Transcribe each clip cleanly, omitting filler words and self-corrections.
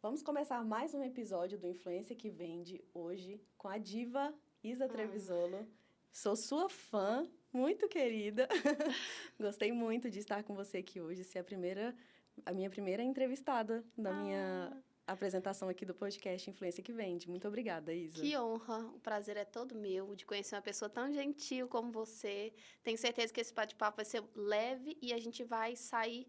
Vamos começar mais um episódio do Influência que Vende hoje com a diva Isa Trevisolo. Sou sua fã, muito querida. Gostei muito de estar com você aqui hoje. Você é a minha primeira entrevistada da minha apresentação aqui do podcast Influência que Vende. Muito obrigada, Isa. Que honra, o prazer é todo meu de conhecer uma pessoa tão gentil como você. Tenho certeza que esse bate-papo vai ser leve e a gente vai sair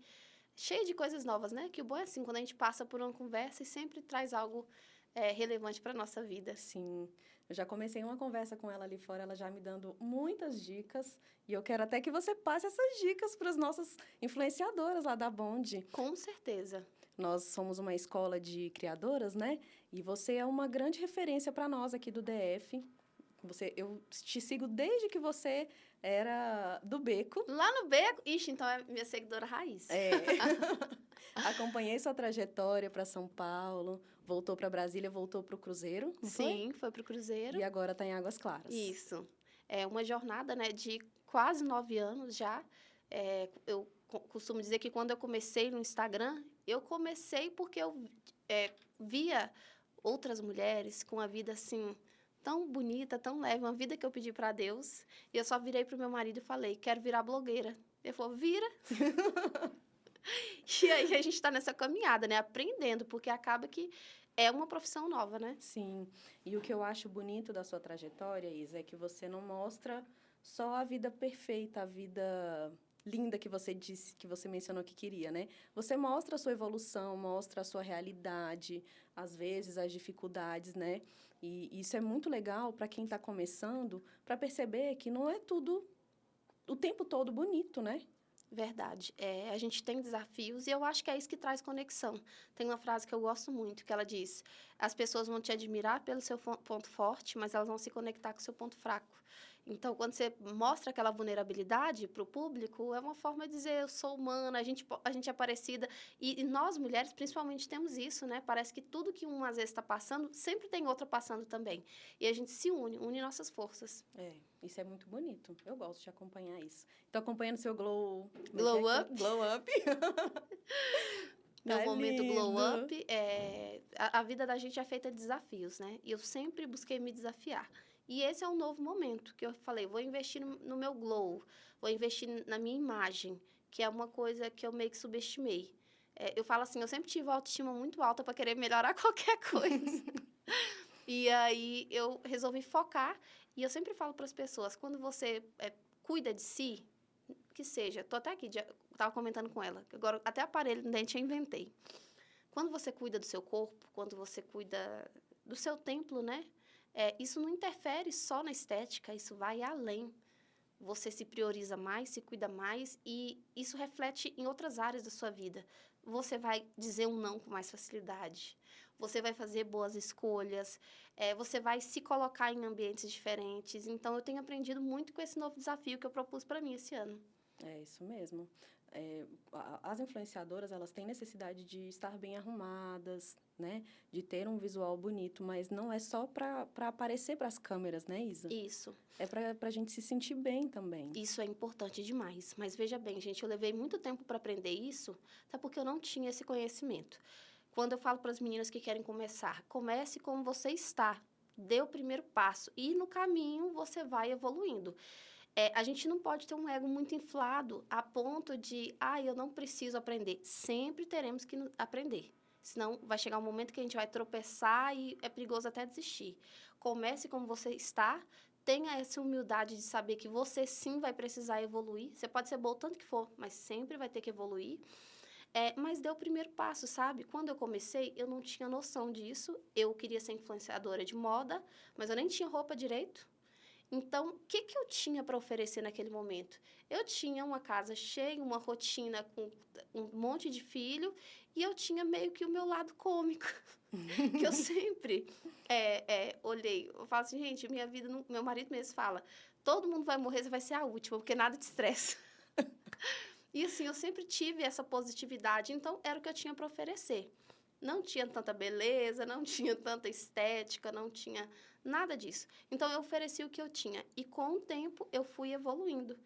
cheio de coisas novas, né? Que o bom é assim, quando a gente passa por uma conversa e sempre traz algo relevante para a nossa vida. Sim, eu já comecei uma conversa com ela ali fora, ela já me dando muitas dicas, e eu quero até que você passe essas dicas para as nossas influenciadoras lá da Bond. Com certeza. Nós somos uma escola de criadoras, né? E você é uma grande referência para nós aqui do DF. Eu te sigo desde que você era do Beco. Lá no Beco, ixi, então é minha seguidora raiz. É. Acompanhei sua trajetória para São Paulo, voltou para Brasília, voltou para o Cruzeiro, não Sim, foi pro Cruzeiro. E agora está em Águas Claras. Isso. É uma jornada, né, de quase 9 anos já. Eu costumo dizer que quando eu comecei no Instagram, eu comecei porque eu via outras mulheres com a vida assim tão bonita, tão leve, uma vida que eu pedi para Deus. E eu só virei pro meu marido e falei, quero virar blogueira. Ele falou, vira. E aí a gente está nessa caminhada, né, aprendendo, porque acaba que é uma profissão nova, né? Sim. E o que eu acho bonito da sua trajetória, Isa, é que você não mostra só a vida perfeita, a vida linda que você disse, que você mencionou que queria, né? Você mostra a sua evolução, mostra a sua realidade, às vezes as dificuldades, né? E isso é muito legal para quem está começando, para perceber que não é tudo o tempo todo bonito, né? Verdade. A gente tem desafios e eu acho que é isso que traz conexão. Tem uma frase que eu gosto muito, que ela diz, as pessoas vão te admirar pelo seu ponto forte, mas elas vão se conectar com o seu ponto fraco. Então, quando você mostra aquela vulnerabilidade para o público, é uma forma de dizer, eu sou humana, a gente é parecida. E nós, mulheres, principalmente, temos isso, né? Parece que tudo que uma, às vezes, está passando, sempre tem outra passando também. E a gente se une nossas forças. Isso é muito bonito. Eu gosto de acompanhar isso. Estou acompanhando seu glow... Glow up. Glow up. Meu Tá momento lindo. glow up, a vida da gente é feita de desafios, né? E eu sempre busquei me desafiar. E esse é um novo momento que eu falei, vou investir no meu glow, vou investir na minha imagem, que é uma coisa que eu meio que subestimei. Eu falo assim, eu sempre tive autoestima muito alta para querer melhorar qualquer coisa. E aí eu resolvi focar, e eu sempre falo para as pessoas, quando você cuida de si, que seja, tô até aqui, estava comentando com ela, que agora até aparelho de dente eu inventei. Quando você cuida do seu corpo, quando você cuida do seu templo, né? Isso não interfere só na estética, isso vai além. Você se prioriza mais, se cuida mais e isso reflete em outras áreas da sua vida. Você vai dizer um não com mais facilidade. Você vai fazer boas escolhas. Você vai se colocar em ambientes diferentes. Então, eu tenho aprendido muito com esse novo desafio que eu propus para mim esse ano. É isso mesmo. As influenciadoras, elas têm necessidade de estar bem arrumadas, né? De ter um visual bonito, mas não é só para aparecer para as câmeras, né, Isa? Isso. É para a gente se sentir bem também. Isso é importante demais. Mas veja bem, gente, eu levei muito tempo para aprender isso, até porque eu não tinha esse conhecimento. Quando eu falo para as meninas que querem começar, comece como você está. Dê o primeiro passo e no caminho você vai evoluindo. A gente não pode ter um ego muito inflado a ponto de, eu não preciso aprender. Sempre teremos que aprender. Senão vai chegar um momento que a gente vai tropeçar e é perigoso até desistir. Comece como você está, tenha essa humildade de saber que você sim vai precisar evoluir. Você pode ser bom o tanto que for, mas sempre vai ter que evoluir. Mas dê o primeiro passo, sabe? Quando eu comecei, eu não tinha noção disso. Eu queria ser influenciadora de moda, mas eu nem tinha roupa direito. Então, o que eu tinha para oferecer naquele momento? Eu tinha uma casa cheia, uma rotina com um monte de filho, e eu tinha meio que o meu lado cômico, que eu sempre olhei. Eu falo assim, gente, minha vida, meu marido mesmo fala, todo mundo vai morrer, você vai ser a última, porque nada te estressa. E assim, eu sempre tive essa positividade, então era o que eu tinha para oferecer. Não tinha tanta beleza, não tinha tanta estética, não tinha nada disso. Então, eu ofereci o que eu tinha. E, com o tempo, eu fui evoluindo.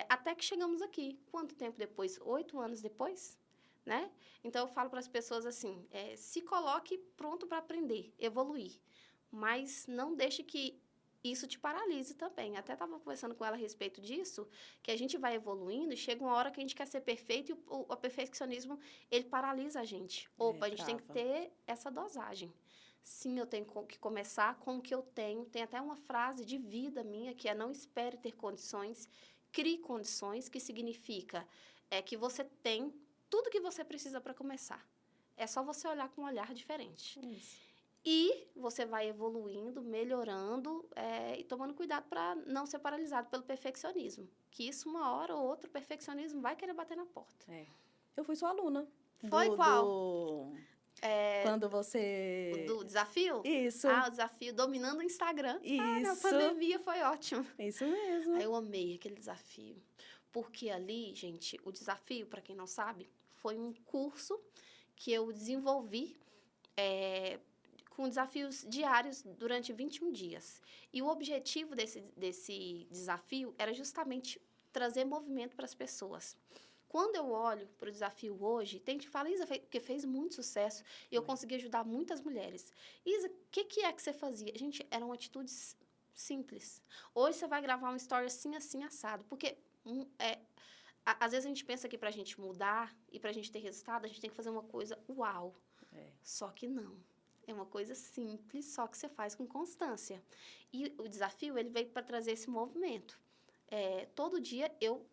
Até que chegamos aqui. Quanto tempo depois? 8 anos depois? né? Então, eu falo para as pessoas assim, se coloque pronto para aprender, evoluir, mas não deixe que isso te paralise também. Até estava conversando com ela a respeito disso, que a gente vai evoluindo e chega uma hora que a gente quer ser perfeito e o perfeccionismo, ele paralisa a gente. Opa, a gente tem que Trava. ter essa dosagem. Sim, eu tenho que começar com o que eu tenho. Tem até uma frase de vida minha que é: não espere ter condições, crie condições, que significa que você tem tudo que você precisa para começar. É só você olhar com um olhar diferente. Isso. E você vai evoluindo, melhorando e tomando cuidado para não ser paralisado pelo perfeccionismo. Que isso, uma hora ou outra, o perfeccionismo vai querer bater na porta. Eu fui sua aluna. Foi qual? Quando você... Do desafio? Isso. O desafio Dominando o Instagram. Na Isso. pandemia foi ótimo. Isso mesmo. Aí eu amei aquele desafio. Porque ali, gente, o desafio, para quem não sabe, foi um curso que eu desenvolvi com desafios diários durante 21 dias. E o objetivo desse desafio era justamente trazer movimento para as pessoas. Quando eu olho para o desafio hoje, tem gente que fala: Isa, porque fez muito sucesso e eu consegui ajudar muitas mulheres. Isa, o que é que você fazia? Gente, eram atitudes simples. Hoje você vai gravar uma story assim, assim, assado. Porque às vezes a gente pensa que para a gente mudar e para a gente ter resultado, a gente tem que fazer uma coisa uau. Só que não. É uma coisa simples, só que você faz com constância. E o desafio, ele veio para trazer esse movimento. Todo dia eu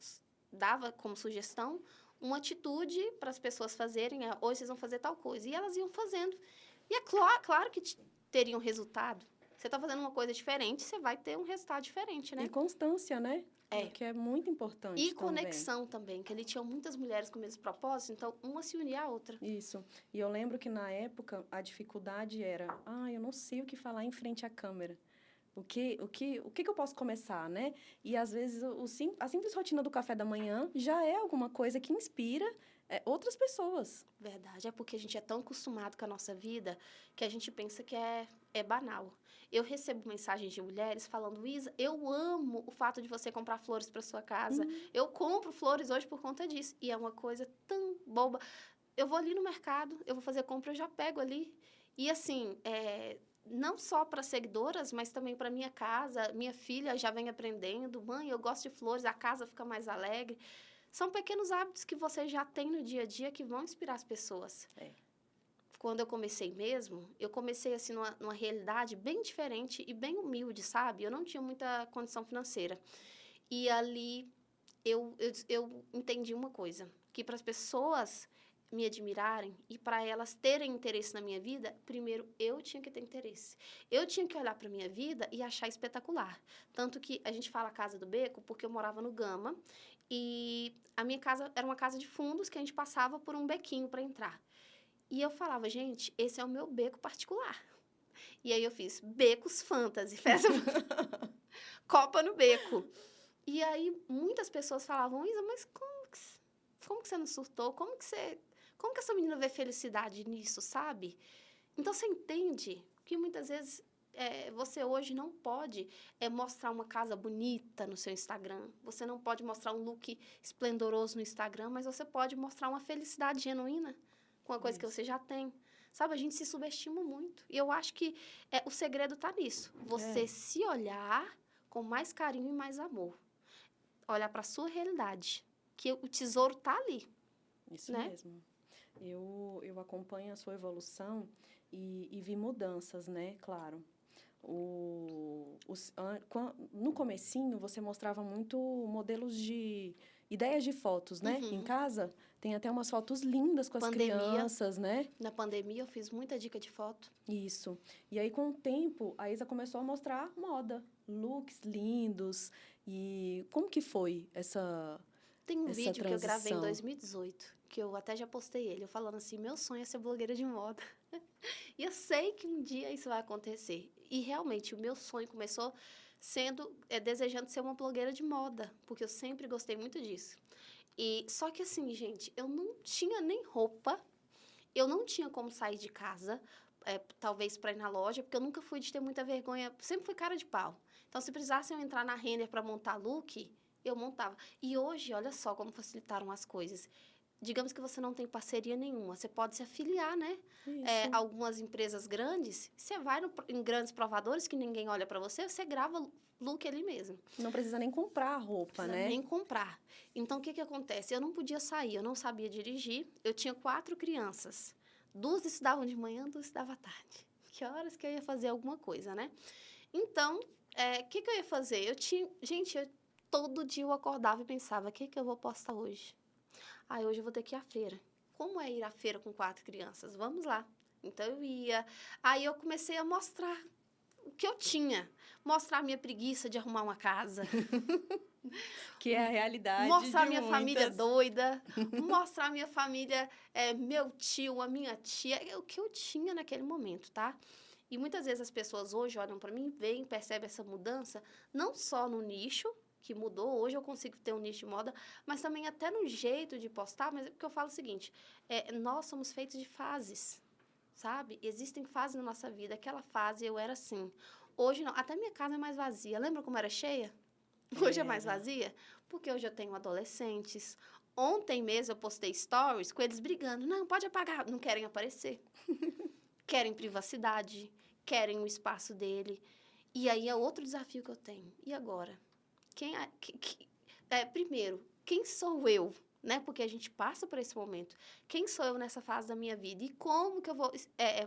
dava como sugestão uma atitude para as pessoas fazerem. Hoje vocês vão fazer tal coisa. E elas iam fazendo. E é claro que teriam resultado. Você está fazendo uma coisa diferente, você vai ter um resultado diferente, né? E constância, né? Que é muito importante E conexão também, que ali tinham muitas mulheres com o mesmo propósito, então uma se unia à outra. Isso. E eu lembro que na época a dificuldade era: eu não sei o que falar em frente à câmera. O que eu posso começar, né? E às vezes a simples rotina do café da manhã já é alguma coisa que inspira outras pessoas. Verdade, é porque a gente é tão acostumado com a nossa vida que a gente pensa que é banal. Eu recebo mensagens de mulheres falando: Isa, eu amo o fato de você comprar flores para sua casa. Eu compro flores hoje por conta disso. E é uma coisa tão boba. Eu vou ali no mercado, eu vou fazer compra, eu já pego ali. E assim, não só para seguidoras, mas também para minha casa. Minha filha já vem aprendendo: mãe, eu gosto de flores, a casa fica mais alegre. São pequenos hábitos que você já tem no dia a dia que vão inspirar as pessoas. Quando eu comecei mesmo, eu comecei assim numa realidade bem diferente e bem humilde, sabe? Eu não tinha muita condição financeira. E ali eu entendi uma coisa, que para as pessoas me admirarem e para elas terem interesse na minha vida, primeiro eu tinha que ter interesse. Eu tinha que olhar para a minha vida e achar espetacular. Tanto que a gente fala Casa do Beco porque eu morava no Gama e a minha casa era uma casa de fundos que a gente passava por um bequinho para entrar. E eu falava: gente, esse é o meu beco particular. E aí eu fiz Becos Fantasy, festa Copa no Beco. E aí muitas pessoas falavam: Isa, mas como que você não surtou? Como que essa menina vê felicidade nisso, sabe? Então você entende que muitas vezes você hoje não pode mostrar uma casa bonita no seu Instagram. Você não pode mostrar um look esplendoroso no Instagram, mas você pode mostrar uma felicidade genuína com a coisa que você já tem. Sabe, a gente se subestima muito. E eu acho que o segredo está nisso. Você se olhar com mais carinho e mais amor. Olhar para a sua realidade, que o tesouro está ali. Isso, né? mesmo. Eu acompanho a sua evolução e vi mudanças, né? Claro. No comecinho, você mostrava muito modelos de ideias de fotos, né? Em casa, tem até umas fotos lindas com as crianças, né? Na pandemia, eu fiz muita dica de foto. Isso. E aí, com o tempo, a Isa começou a mostrar moda, looks lindos. E como que foi essa Tem um vídeo transição? Que eu gravei em 2018, que eu até já postei ele, eu falando assim: meu sonho é ser blogueira de moda. E eu sei que um dia isso vai acontecer. E realmente, o meu sonho começou desejando ser uma blogueira de moda, porque eu sempre gostei muito disso. Só que assim, gente, eu não tinha nem roupa, eu não tinha como sair de casa, talvez para ir na loja, porque eu nunca fui de ter muita vergonha, sempre fui cara de pau. Então, se precisassem eu entrar na Renner para montar look, eu montava. E hoje, olha só como facilitaram as coisas. digamos que você não tem parceria nenhuma, você pode se afiliar, né? Isso. Algumas empresas grandes, você vai em grandes provadores que ninguém olha para você, você grava look ali mesmo. Não precisa nem comprar a roupa, Precisa né? nem comprar. Então, o que acontece? Eu não podia sair, eu não sabia dirigir, eu tinha 4 crianças. 2 estudavam de manhã, 2 estudavam à tarde. Que horas que eu ia fazer alguma coisa, né? Então, o que eu ia fazer? Gente, todo dia eu acordava e pensava, o que eu vou postar hoje? Hoje eu vou ter que ir à feira. Como é ir à feira com 4 crianças? Vamos lá. Então, eu ia. Aí, eu comecei a mostrar o que eu tinha. Mostrar a minha preguiça de arrumar uma casa. Que é a realidade Mostrar a de minha família muitas. doida. Mostrar a minha família, meu tio, a minha tia. O que eu tinha naquele momento, tá? E muitas vezes as pessoas hoje olham para mim, veem, percebem essa mudança, não só no nicho, que mudou, hoje eu consigo ter um nicho de moda, mas também até no jeito de postar, mas é porque eu falo o seguinte, nós somos feitos de fases, sabe? Existem fases na nossa vida, aquela fase eu era assim, hoje não, até minha casa é mais vazia, lembra como era cheia? Hoje é mais Era. vazia, porque hoje eu tenho adolescentes, ontem mesmo eu postei stories com eles brigando, não, pode apagar, não querem aparecer, querem privacidade, querem o espaço dele, e aí é outro desafio que eu tenho, e agora? Primeiro, quem sou eu? Né? Porque a gente passa por esse momento. Quem sou eu nessa fase da minha vida? E como que eu vou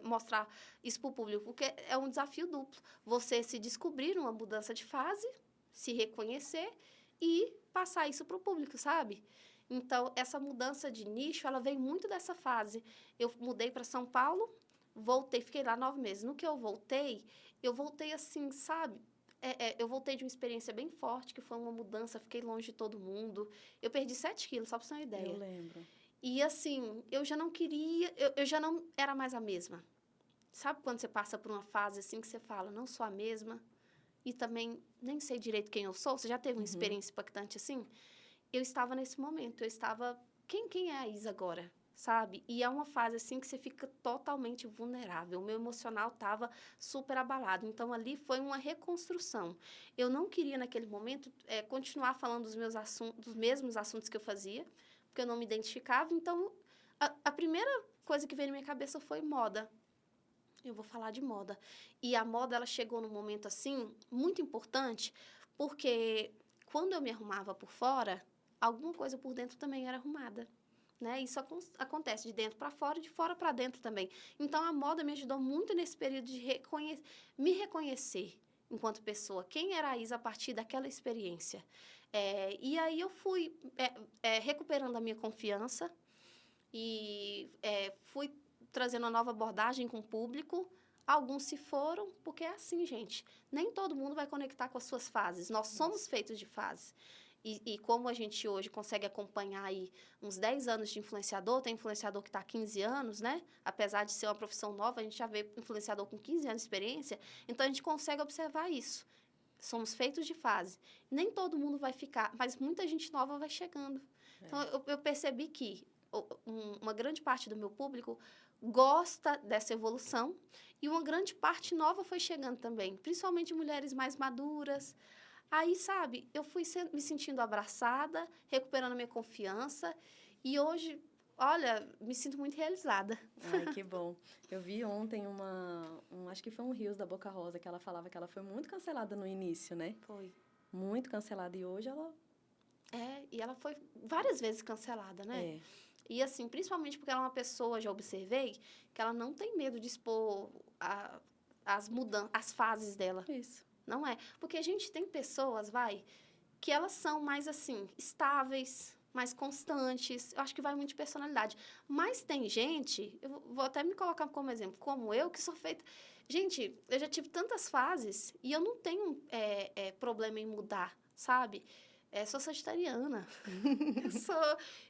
mostrar isso para o público? Porque é um desafio duplo. Você se descobrir numa mudança de fase, se reconhecer e passar isso para o público, sabe? Então, essa mudança de nicho, ela vem muito dessa fase. Eu mudei para São Paulo, voltei, fiquei lá 9 meses. No que eu voltei assim, sabe? Eu voltei de uma experiência bem forte, que foi uma mudança, fiquei longe de todo mundo. Eu perdi 7 quilos, só para você ter uma ideia. Eu lembro. E, assim, eu já não queria, eu já não era mais a mesma. Sabe quando você passa por uma fase, assim, que você fala, não sou a mesma, e também nem sei direito quem eu sou? Você já teve uma experiência impactante assim? Eu estava nesse momento, eu estava... Quem é a Isa agora? Sabe? E é uma fase assim que você fica totalmente vulnerável. O meu emocional estava super abalado. Então, ali foi uma reconstrução. Eu não queria, naquele momento, continuar falando dos mesmos assuntos que eu fazia, porque eu não me identificava. Então, a primeira coisa que veio na minha cabeça foi moda. Eu vou falar de moda. E a moda, ela chegou num momento, assim, muito importante, porque quando eu me arrumava por fora, alguma coisa por dentro também era arrumada. Né? Isso acontece de dentro para fora e de fora para dentro também. Então, a moda me ajudou muito nesse período de me reconhecer enquanto pessoa. Quem era a Isa a partir daquela experiência? E aí, eu fui recuperando a minha confiança e fui trazendo uma nova abordagem com o público. Alguns se foram, porque é assim, gente. Nem todo mundo vai conectar com as suas fases. Nós somos feitos de fases. E como a gente hoje consegue acompanhar aí uns 10 anos de influenciador, tem influenciador que está há 15 anos, né? Apesar de ser uma profissão nova, a gente já vê influenciador com 15 anos de experiência, então a gente consegue observar isso. Somos feitos de fase. Nem todo mundo vai ficar, mas muita gente nova vai chegando. Então, eu percebi que uma grande parte do meu público gosta dessa evolução e uma grande parte nova foi chegando também, principalmente mulheres mais maduras. Aí, sabe, eu fui me sentindo abraçada, recuperando a minha confiança. E hoje, olha, me sinto muito realizada. Ai, que bom. Eu vi ontem acho que foi um Reels da Boca Rosa, que ela falava que ela foi muito cancelada no início, né? Foi. Muito cancelada. E hoje ela... E ela foi várias vezes cancelada, né? E assim, principalmente porque ela é uma pessoa, já observei, que ela não tem medo de expor as fases dela. Isso. Não é. Porque a gente tem pessoas, que elas são mais, assim, estáveis, mais constantes. Eu acho que vai muito de personalidade. Mas tem gente, eu vou até me colocar como exemplo, como eu, que sou feita... Gente, eu já tive tantas fases e eu não tenho problema em mudar, sabe? Sou sagitariana.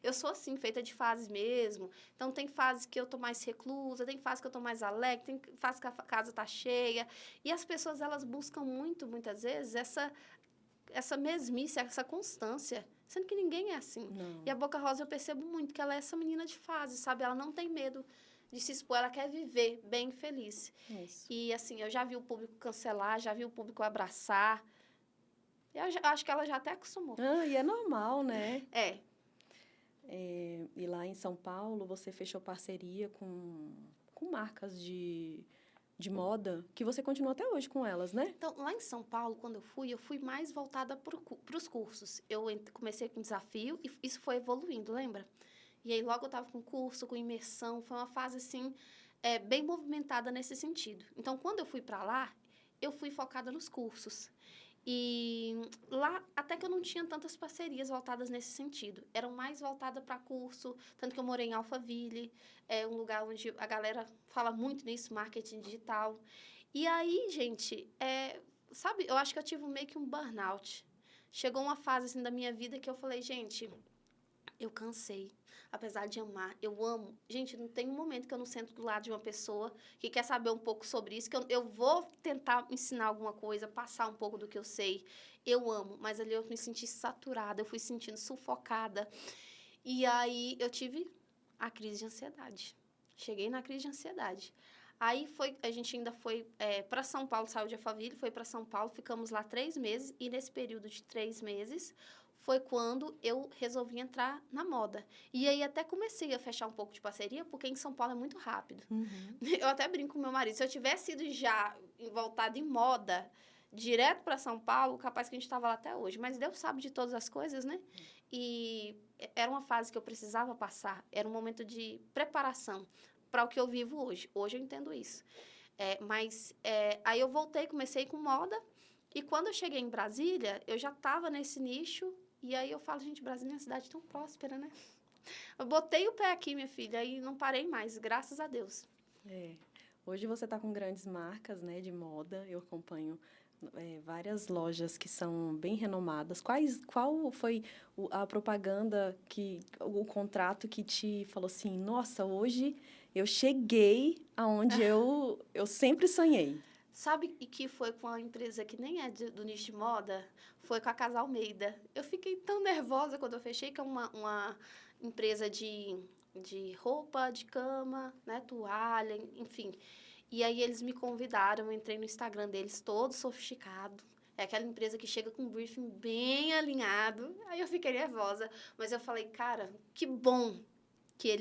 eu sou assim, feita de fases mesmo. Então, tem fases que eu tô mais reclusa, tem fases que eu tô mais alegre, tem fases que a casa tá cheia. E as pessoas, elas buscam muito, muitas vezes, essa mesmice, essa constância. Sendo que ninguém é assim. Não. E a Boca Rosa, eu percebo muito que ela é essa menina de fase, sabe? Ela não tem medo de se expor, ela quer viver bem feliz. Isso. E, assim, eu já vi o público cancelar, já vi o público abraçar. Eu acho que ela já até acostumou. E é normal, né? E lá em São Paulo, você fechou parceria com marcas de moda, que você continua até hoje com elas, né? Então, lá em São Paulo, quando eu fui mais voltada para os cursos. Eu comecei com desafio e isso foi evoluindo, lembra? E aí, logo eu estava com curso, com imersão. Foi uma fase, assim, bem movimentada nesse sentido. Então, quando eu fui para lá, eu fui focada nos cursos. E lá, até que eu não tinha tantas parcerias voltadas nesse sentido. Eram mais voltadas para curso, tanto que eu morei em Alphaville, é um lugar onde a galera fala muito nisso, marketing digital. E aí, gente, sabe, eu acho que eu tive meio que um burnout. Chegou uma fase, assim, da minha vida que eu falei, gente, eu cansei. Apesar de amar, eu amo. Gente, não tem um momento que eu não sento do lado de uma pessoa que quer saber um pouco sobre isso, que eu vou tentar ensinar alguma coisa, passar um pouco do que eu sei. Eu amo, mas ali eu me senti saturada, eu fui sentindo sufocada. E aí eu tive a crise de ansiedade. Cheguei na crise de ansiedade. Aí a gente ainda foi para São Paulo, saiu de Alphaville, foi para São Paulo, ficamos lá 3 meses, e nesse período de 3 meses foi quando eu resolvi entrar na moda. E aí até comecei a fechar um pouco de parceria, porque em São Paulo é muito rápido. Uhum. Eu até brinco com meu marido, se eu tivesse ido já voltado em moda, direto para São Paulo, capaz que a gente estava lá até hoje. Mas Deus sabe de todas as coisas, né? E era uma fase que eu precisava passar, era um momento de preparação para o que eu vivo hoje. Hoje eu entendo isso. Aí eu voltei, comecei com moda, e quando eu cheguei em Brasília, eu já estava nesse nicho, e aí eu falo, gente, Brasília é uma cidade tão próspera, né? Eu botei o pé aqui, minha filha, e não parei mais, graças a Deus. Hoje você está com grandes marcas, né, de moda. Eu acompanho várias lojas que são bem renomadas. Qual foi a propaganda, o contrato que te falou assim, nossa, hoje eu cheguei aonde eu sempre sonhei? Sabe e que foi com a empresa que nem é do nicho de moda? Foi com a Casa Almeida. Eu fiquei tão nervosa quando eu fechei, que é uma empresa de roupa, de cama, né, toalha, enfim. E aí eles me convidaram, eu entrei no Instagram deles todo sofisticado. É aquela empresa que chega com um briefing bem alinhado. Aí eu fiquei nervosa, mas eu falei, cara, que bom que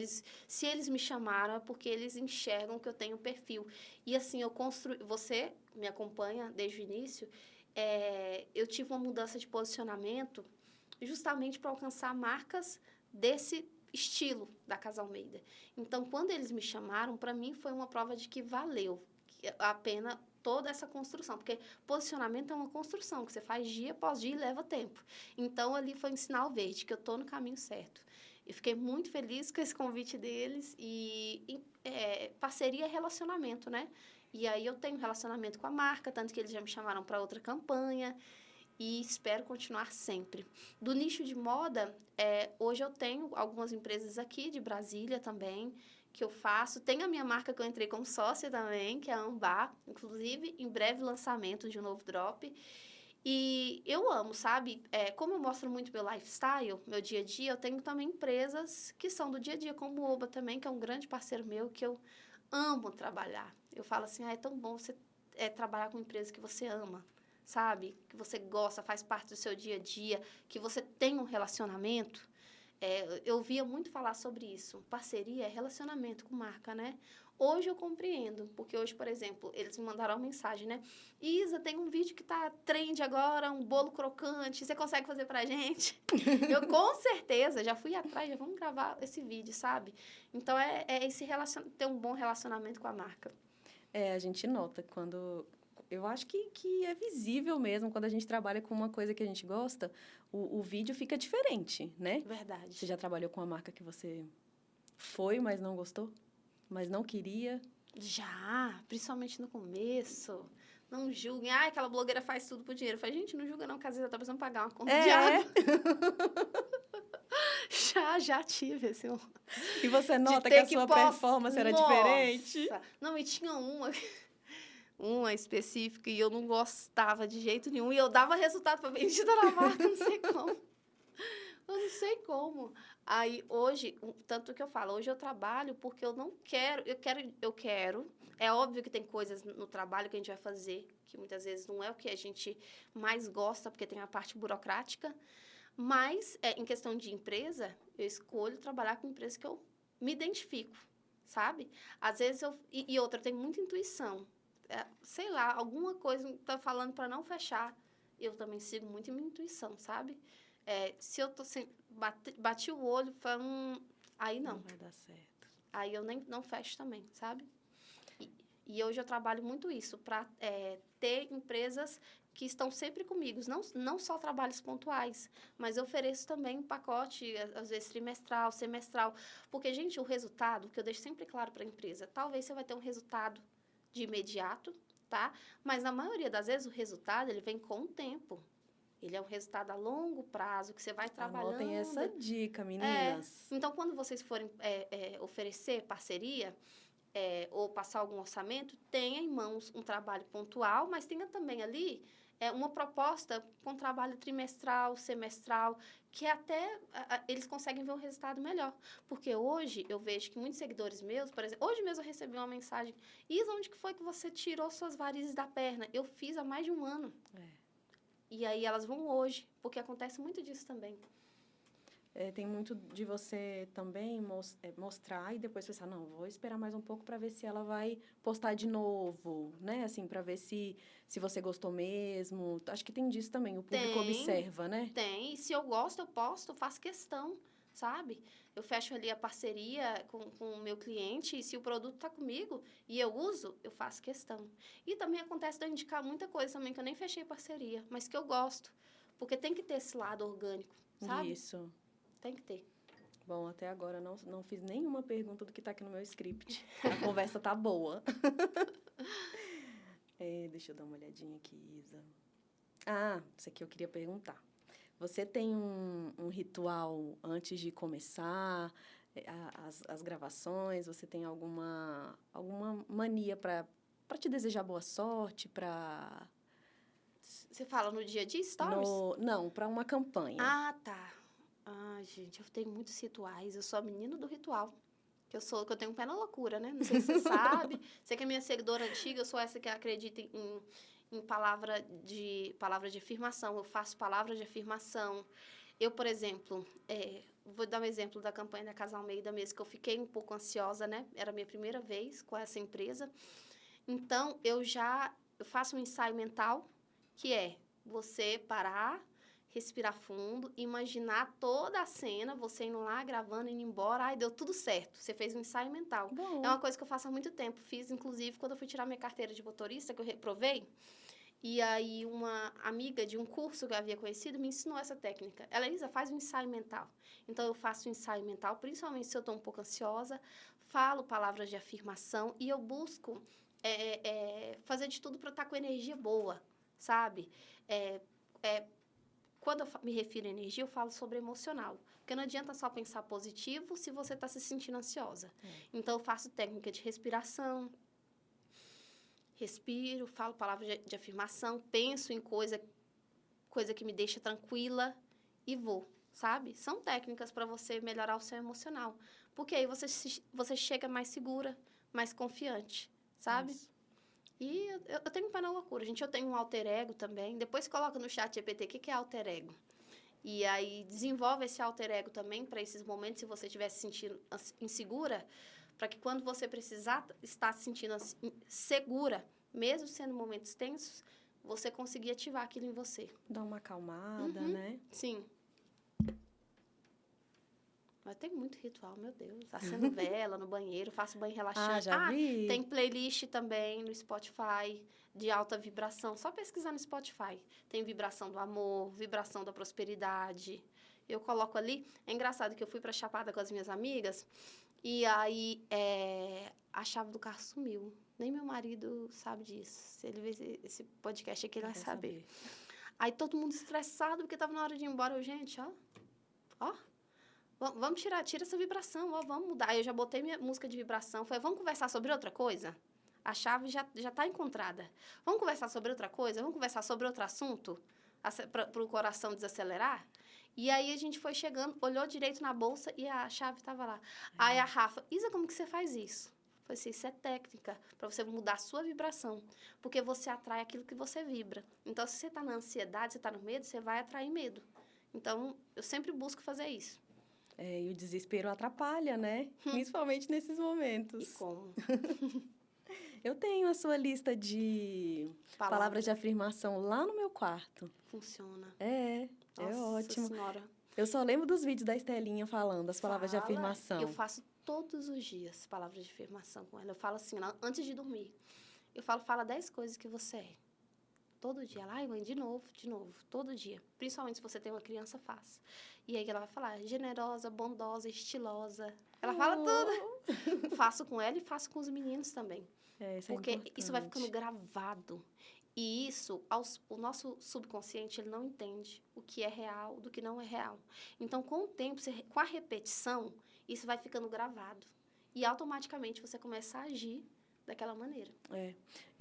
se eles me chamaram é porque eles enxergam que eu tenho perfil. E assim, você me acompanha desde o início, eu tive uma mudança de posicionamento justamente para alcançar marcas desse estilo da Casa Almeida. Então, quando eles me chamaram, para mim foi uma prova de que valeu a pena toda essa construção, porque posicionamento é uma construção que você faz dia após dia e leva tempo. Então, ali foi um sinal verde, que eu estou no caminho certo. Eu fiquei muito feliz com esse convite deles parceria é relacionamento, né? E aí eu tenho relacionamento com a marca, tanto que eles já me chamaram para outra campanha e espero continuar sempre. Do nicho de moda, hoje eu tenho algumas empresas aqui de Brasília também, que eu faço. Tem a minha marca que eu entrei como sócia também, que é a Ambar, inclusive em breve lançamento de um novo drop. E eu amo, sabe? Como eu mostro muito meu lifestyle, meu dia a dia, eu tenho também empresas que são do dia a dia, como o Oba também, que é um grande parceiro meu, que eu amo trabalhar. Eu falo assim, é tão bom você trabalhar com uma empresa que você ama, sabe? Que você gosta, faz parte do seu dia a dia, que você tem um relacionamento. Eu ouvia muito falar sobre isso. Parceria é relacionamento com marca, né? Hoje eu compreendo, porque hoje, por exemplo, eles me mandaram uma mensagem, né? Isa, tem um vídeo que tá trend agora, um bolo crocante, você consegue fazer pra gente? Eu, com certeza, já fui atrás, já vamos gravar esse vídeo, sabe? Então, ter um bom relacionamento com a marca. A gente nota quando... Eu acho que é visível mesmo, quando a gente trabalha com uma coisa que a gente gosta, o vídeo fica diferente, né? Verdade. Você já trabalhou com uma marca que você foi, mas não gostou? Mas não queria? Já, principalmente no começo. Não julguem. Ah, aquela blogueira faz tudo por dinheiro. Eu falei, gente, não julga não, que às vezes eu tô precisando pagar uma conta de água. Já tive esse momento. E você nota que a sua performance era diferente? Não, e tinha uma específica, e eu não gostava de jeito nenhum. E eu dava resultado pra bendita da marca, não sei como. Eu não sei como. Aí, hoje, tanto que eu falo, hoje eu trabalho porque eu não quero, eu quero. É óbvio que tem coisas no trabalho que a gente vai fazer, que muitas vezes não é o que a gente mais gosta, porque tem a parte burocrática, Mas, em questão de empresa, eu escolho trabalhar com empresas que eu me identifico, sabe? Às vezes e outra, eu tenho muita intuição. Sei lá, alguma coisa tá falando para não fechar. Eu também sigo muito minha intuição, sabe? Se eu tô sem, bati o olho, aí não. Não vai dar certo. Aí eu não fecho também, sabe? E hoje eu trabalho muito isso, para ter empresas que estão sempre comigo, não só trabalhos pontuais, mas eu ofereço também um pacote, às vezes trimestral, semestral. Porque, gente, o resultado, que eu deixo sempre claro para a empresa, talvez você vai ter um resultado de imediato, tá? Mas, na maioria das vezes, o resultado, ele vem com o tempo. Ele é um resultado a longo prazo, que você vai trabalhando. Anotem essa dica, meninas. Então, quando vocês forem oferecer parceria, ou passar algum orçamento, tenha em mãos um trabalho pontual, mas tenha também ali uma proposta com trabalho trimestral, semestral, que até eles conseguem ver um resultado melhor. Porque hoje eu vejo que muitos seguidores meus, por exemplo, hoje mesmo eu recebi uma mensagem: Isa, onde que foi que você tirou suas varizes da perna? Eu fiz há mais de um ano. E aí elas vão hoje, porque acontece muito disso também. Tem muito de você também mostrar e depois pensar, não, vou esperar mais um pouco para ver se ela vai postar de novo, né? Assim, para ver se você gostou mesmo. Acho que tem disso também, o público observa, né? Tem, e se eu gosto, eu posto, eu faço questão, sabe? Eu fecho ali a parceria com o meu cliente e se o produto está comigo e eu uso, eu faço questão. E também acontece de eu indicar muita coisa também que eu nem fechei parceria, mas que eu gosto, porque tem que ter esse lado orgânico, sabe? Isso. Tem que ter. Bom, até agora não fiz nenhuma pergunta do que está aqui no meu script. A conversa tá boa. Deixa eu dar uma olhadinha aqui, Isa. Isso aqui eu queria perguntar. Você tem um ritual antes de começar as gravações? Você tem alguma mania para te desejar boa sorte, para... Você fala no dia a dia, stories? Não, para uma campanha. Tá. Gente, eu tenho muitos rituais. Eu sou a menina do ritual. Que eu tenho um pé na loucura, né? Não sei se você sabe. Você que é minha seguidora antiga, eu sou essa que acredita em palavra de afirmação. Eu faço palavras de afirmação. Eu, por exemplo, vou dar um exemplo da campanha da Casa Almeida mesmo, que eu fiquei um pouco ansiosa, né? Era a minha primeira vez com essa empresa. Então, eu faço um ensaio mental, que é você parar, respirar fundo, imaginar toda a cena, você indo lá, gravando, indo embora, deu tudo certo. Você fez um ensaio mental. Bom. É uma coisa que eu faço há muito tempo. Fiz, inclusive, quando eu fui tirar minha carteira de motorista, que eu reprovei. E aí, uma amiga de um curso que eu havia conhecido me ensinou essa técnica. Ela, Isa, faz um ensaio mental. Então, eu faço um ensaio mental, principalmente se eu estou um pouco ansiosa, falo palavras de afirmação e eu busco fazer de tudo para estar com energia boa, sabe? Quando eu me refiro a energia, eu falo sobre emocional. Porque não adianta só pensar positivo se você está se sentindo ansiosa. Então, eu faço técnica de respiração. Respiro, falo palavras de afirmação, penso em coisa que me deixa tranquila e vou, sabe? São técnicas para você melhorar o seu emocional. Porque aí você chega mais segura, mais confiante, sabe? Isso. E eu tenho um pé na loucura, gente. Eu tenho um alter ego também. Depois coloca no chat GPT o que é alter ego. E aí desenvolve esse alter ego também para esses momentos, se você estiver se sentindo insegura, para que quando você precisar estar se sentindo segura, mesmo sendo momentos tensos, você conseguir ativar aquilo em você. Dá uma acalmada, né? Sim. Mas tem muito ritual, meu Deus. Acendo vela no banheiro, faço banho relaxante. Já vi. Tem playlist também no Spotify de alta vibração. Só pesquisar no Spotify. Tem vibração do amor, vibração da prosperidade. Eu coloco ali. É engraçado que eu fui pra Chapada com as minhas amigas e aí a chave do carro sumiu. Nem meu marido sabe disso. Se ele ver esse podcast aqui, ele vai saber. Aí todo mundo estressado porque tava na hora de ir embora. Eu, gente, ó. Vamos tira essa vibração, vamos mudar. Aí eu já botei minha música de vibração. Falei, vamos conversar sobre outra coisa? A chave já está encontrada. Vamos conversar sobre outra coisa? Vamos conversar sobre outro assunto? Para o coração desacelerar? E aí a gente foi chegando, olhou direito na bolsa e a chave estava lá. Aí a Rafa, Isa, como que você faz isso? Eu falei assim, isso é técnica para você mudar a sua vibração. Porque você atrai aquilo que você vibra. Então, se você está na ansiedade, você está no medo, você vai atrair medo. Então, eu sempre busco fazer isso. E o desespero atrapalha, né? Principalmente nesses E momentos. como? Eu tenho a sua lista de palavras de afirmação lá no meu quarto. Funciona. É Nossa ótimo. Senhora. Eu só lembro dos vídeos da Estelinha falando as palavras de Fala, afirmação. eu faço todos os dias palavras de afirmação com ela. Eu falo assim, antes de dormir. Eu fala 10 coisas que você é. Todo dia. Ela, ai, mãe, de novo, todo dia. Principalmente se você tem uma criança, faz. E aí ela vai falar, generosa, bondosa, estilosa. Ela fala tudo. Faço com ela e faço com os meninos também. Isso é Porque importante. isso vai ficando gravado. E isso, o nosso subconsciente, ele não entende o que é real do que não é real. Então, com o tempo, com a repetição, isso vai ficando gravado. E automaticamente você começa a agir daquela maneira.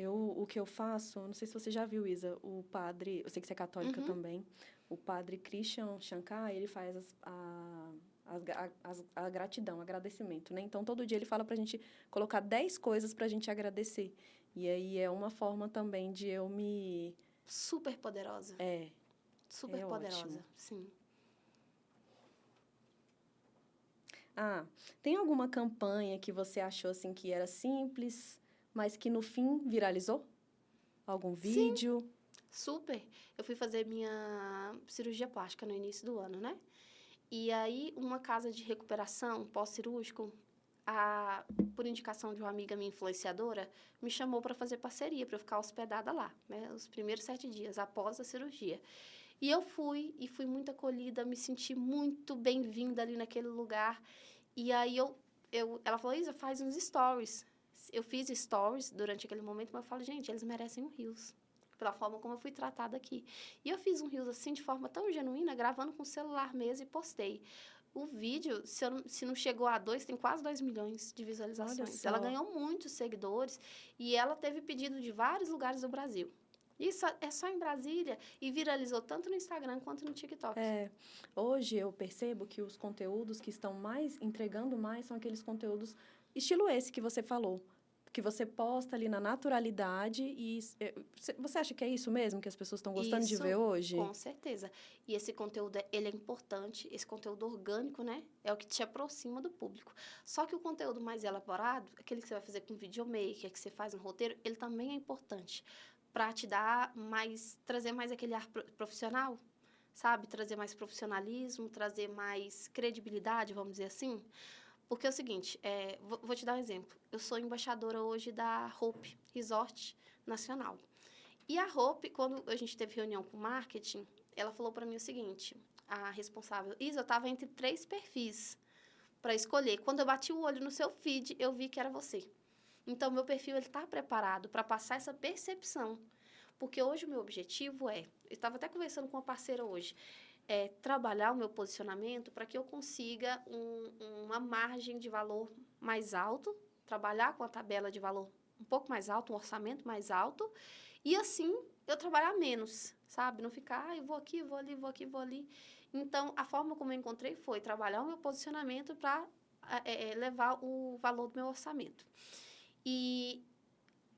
O que eu faço, não sei se você já viu, Isa, o padre, eu sei que você é católica também, o padre Christian Shankar, ele faz a gratidão, agradecimento, né? Então, todo dia ele fala pra gente colocar 10 coisas pra gente agradecer. E aí é uma forma também de eu me... Super poderosa. Super poderosa, ótimo. sim. Tem alguma campanha que você achou, assim, que era simples, mas que no fim viralizou? Algum vídeo? Sim, super. Eu fui fazer minha cirurgia plástica no início do ano, né? E aí, uma casa de recuperação pós-cirúrgico, por indicação de uma amiga minha influenciadora, me chamou para fazer parceria, para eu ficar hospedada lá, né? Os primeiros 7 dias após a cirurgia. E eu fui muito acolhida, me senti muito bem-vinda ali naquele lugar. E aí, ela falou, Isa, faz uns stories. Eu fiz stories durante aquele momento, mas eu falo, gente, eles merecem um rios, pela forma como eu fui tratada aqui. E eu fiz um rios assim, de forma tão genuína, gravando com o celular mesmo e postei. O vídeo, se não chegou a 2, tem quase 2 milhões de visualizações. Ela ganhou muitos seguidores e ela teve pedido de vários lugares do Brasil. Isso é só em Brasília e viralizou tanto no Instagram quanto no TikTok. Hoje eu percebo que os conteúdos que estão entregando mais são aqueles conteúdos estilo esse que você falou, que você posta ali na naturalidade e você acha que é isso mesmo que as pessoas estão gostando de ver hoje? Com certeza. E esse conteúdo, ele é importante, esse conteúdo orgânico, né? É o que te aproxima do público. Só que o conteúdo mais elaborado, aquele que você vai fazer com videomaker, que você faz no roteiro, ele também é importante para te dar trazer mais aquele ar profissional, sabe? Trazer mais profissionalismo, trazer mais credibilidade, vamos dizer assim. Porque é o seguinte, vou te dar um exemplo. Eu sou embaixadora hoje da Hope Resort Nacional. E a Hope, quando a gente teve reunião com o marketing, ela falou para mim o seguinte, a responsável, Isa, eu estava entre 3 perfis para escolher. Quando eu bati o olho no seu feed, eu vi que era você. Então, meu perfil está preparado para passar essa percepção. Porque hoje o meu objetivo eu estava até conversando com uma parceira hoje, trabalhar o meu posicionamento para que eu consiga uma margem de valor mais alto, trabalhar com a tabela de valor um pouco mais alto, um orçamento mais alto, e assim eu trabalhar menos, sabe? Não ficar, eu vou aqui, vou ali, vou aqui, vou ali. Então, a forma como eu encontrei foi trabalhar o meu posicionamento para levar o valor do meu orçamento. E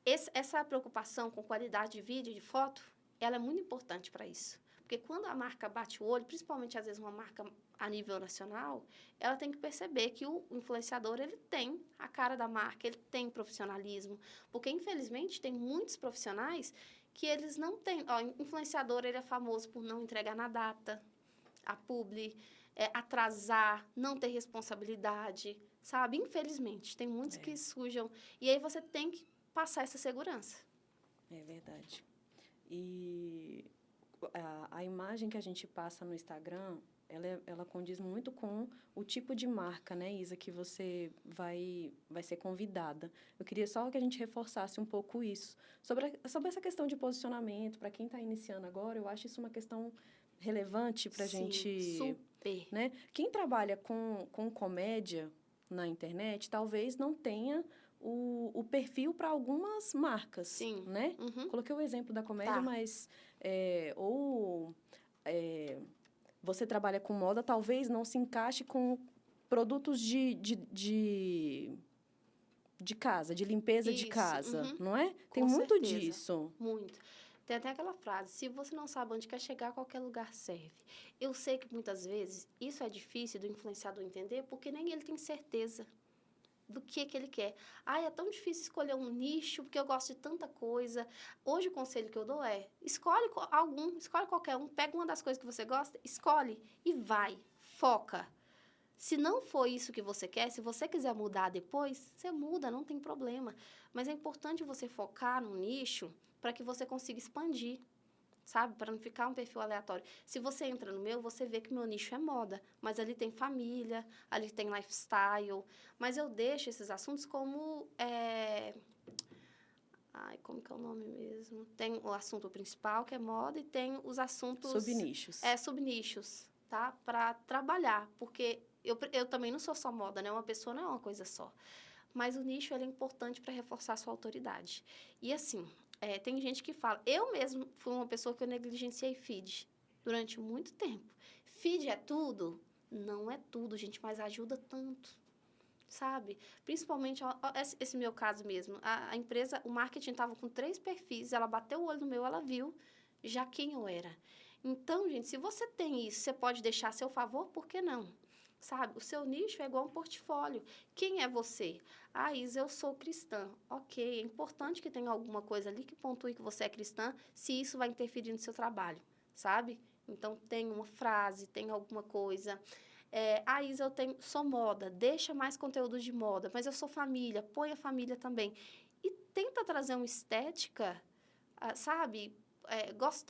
essa preocupação com qualidade de vídeo e de foto, ela é muito importante para isso. Porque quando a marca bate o olho, principalmente às vezes uma marca a nível nacional, ela tem que perceber que o influenciador, ele tem a cara da marca, ele tem profissionalismo. Porque, infelizmente, tem muitos profissionais que eles não têm. O influenciador, ele é famoso por não entregar na data, a publi, atrasar, não ter responsabilidade, sabe? Infelizmente, tem muitos que sujam. E aí você tem que passar essa segurança. É verdade. E a imagem que a gente passa no Instagram, ela condiz muito com o tipo de marca, né, Isa, que você vai ser convidada. Eu queria só que a gente reforçasse um pouco isso. Sobre essa questão de posicionamento, para quem está iniciando agora, eu acho isso uma questão relevante para a gente... Super. Né? Quem trabalha com comédia na internet, talvez não tenha o perfil para algumas marcas, Sim. né? Coloquei o exemplo da comédia, mas você trabalha com moda, talvez não se encaixe com produtos de casa, de limpeza de casa, não é? Tem muito disso. Muito. Tem até aquela frase, se você não sabe onde quer chegar, qualquer lugar serve. Eu sei que muitas vezes isso é difícil do influenciador entender, porque nem ele tem certeza do que ele quer. Ai, é tão difícil escolher um nicho, porque eu gosto de tanta coisa. Hoje o conselho que eu dou é, escolhe qualquer um, pega uma das coisas que você gosta, escolhe e vai, foca. Se não for isso que você quer, se você quiser mudar depois, você muda, não tem problema. Mas é importante você focar num nicho para que você consiga expandir, sabe? Para não ficar um perfil aleatório. Se você entra no meu, você vê que meu nicho é moda, mas ali tem família, ali tem lifestyle. Mas eu deixo esses assuntos como... Ai, como que é o nome mesmo? Tem o assunto principal, que é moda, e tem os assuntos... Subnichos. Subnichos, tá? Para trabalhar, porque eu também não sou só moda, né? Uma pessoa não é uma coisa só. Mas o nicho, ele é importante para reforçar a sua autoridade. E, assim, tem gente que fala... Eu mesmo fui uma pessoa que eu negligenciei feed durante muito tempo. Feed é tudo? Não é tudo, gente, mas ajuda tanto, sabe? Principalmente, esse meu caso mesmo. A empresa, o marketing estava com 3 perfis, ela bateu o olho no meu, ela viu já quem eu era. Então, gente, se você tem isso, você pode deixar a seu favor, por que não? Sabe? O seu nicho é igual um portfólio. Quem é você? Ah, Isa, eu sou cristã. Ok, é importante que tenha alguma coisa ali que pontue que você é cristã, se isso vai interferir no seu trabalho, sabe? Então, tem uma frase, tem alguma coisa. Isa, sou moda, deixa mais conteúdo de moda, mas eu sou família, põe a família também. E tenta trazer uma estética, sabe,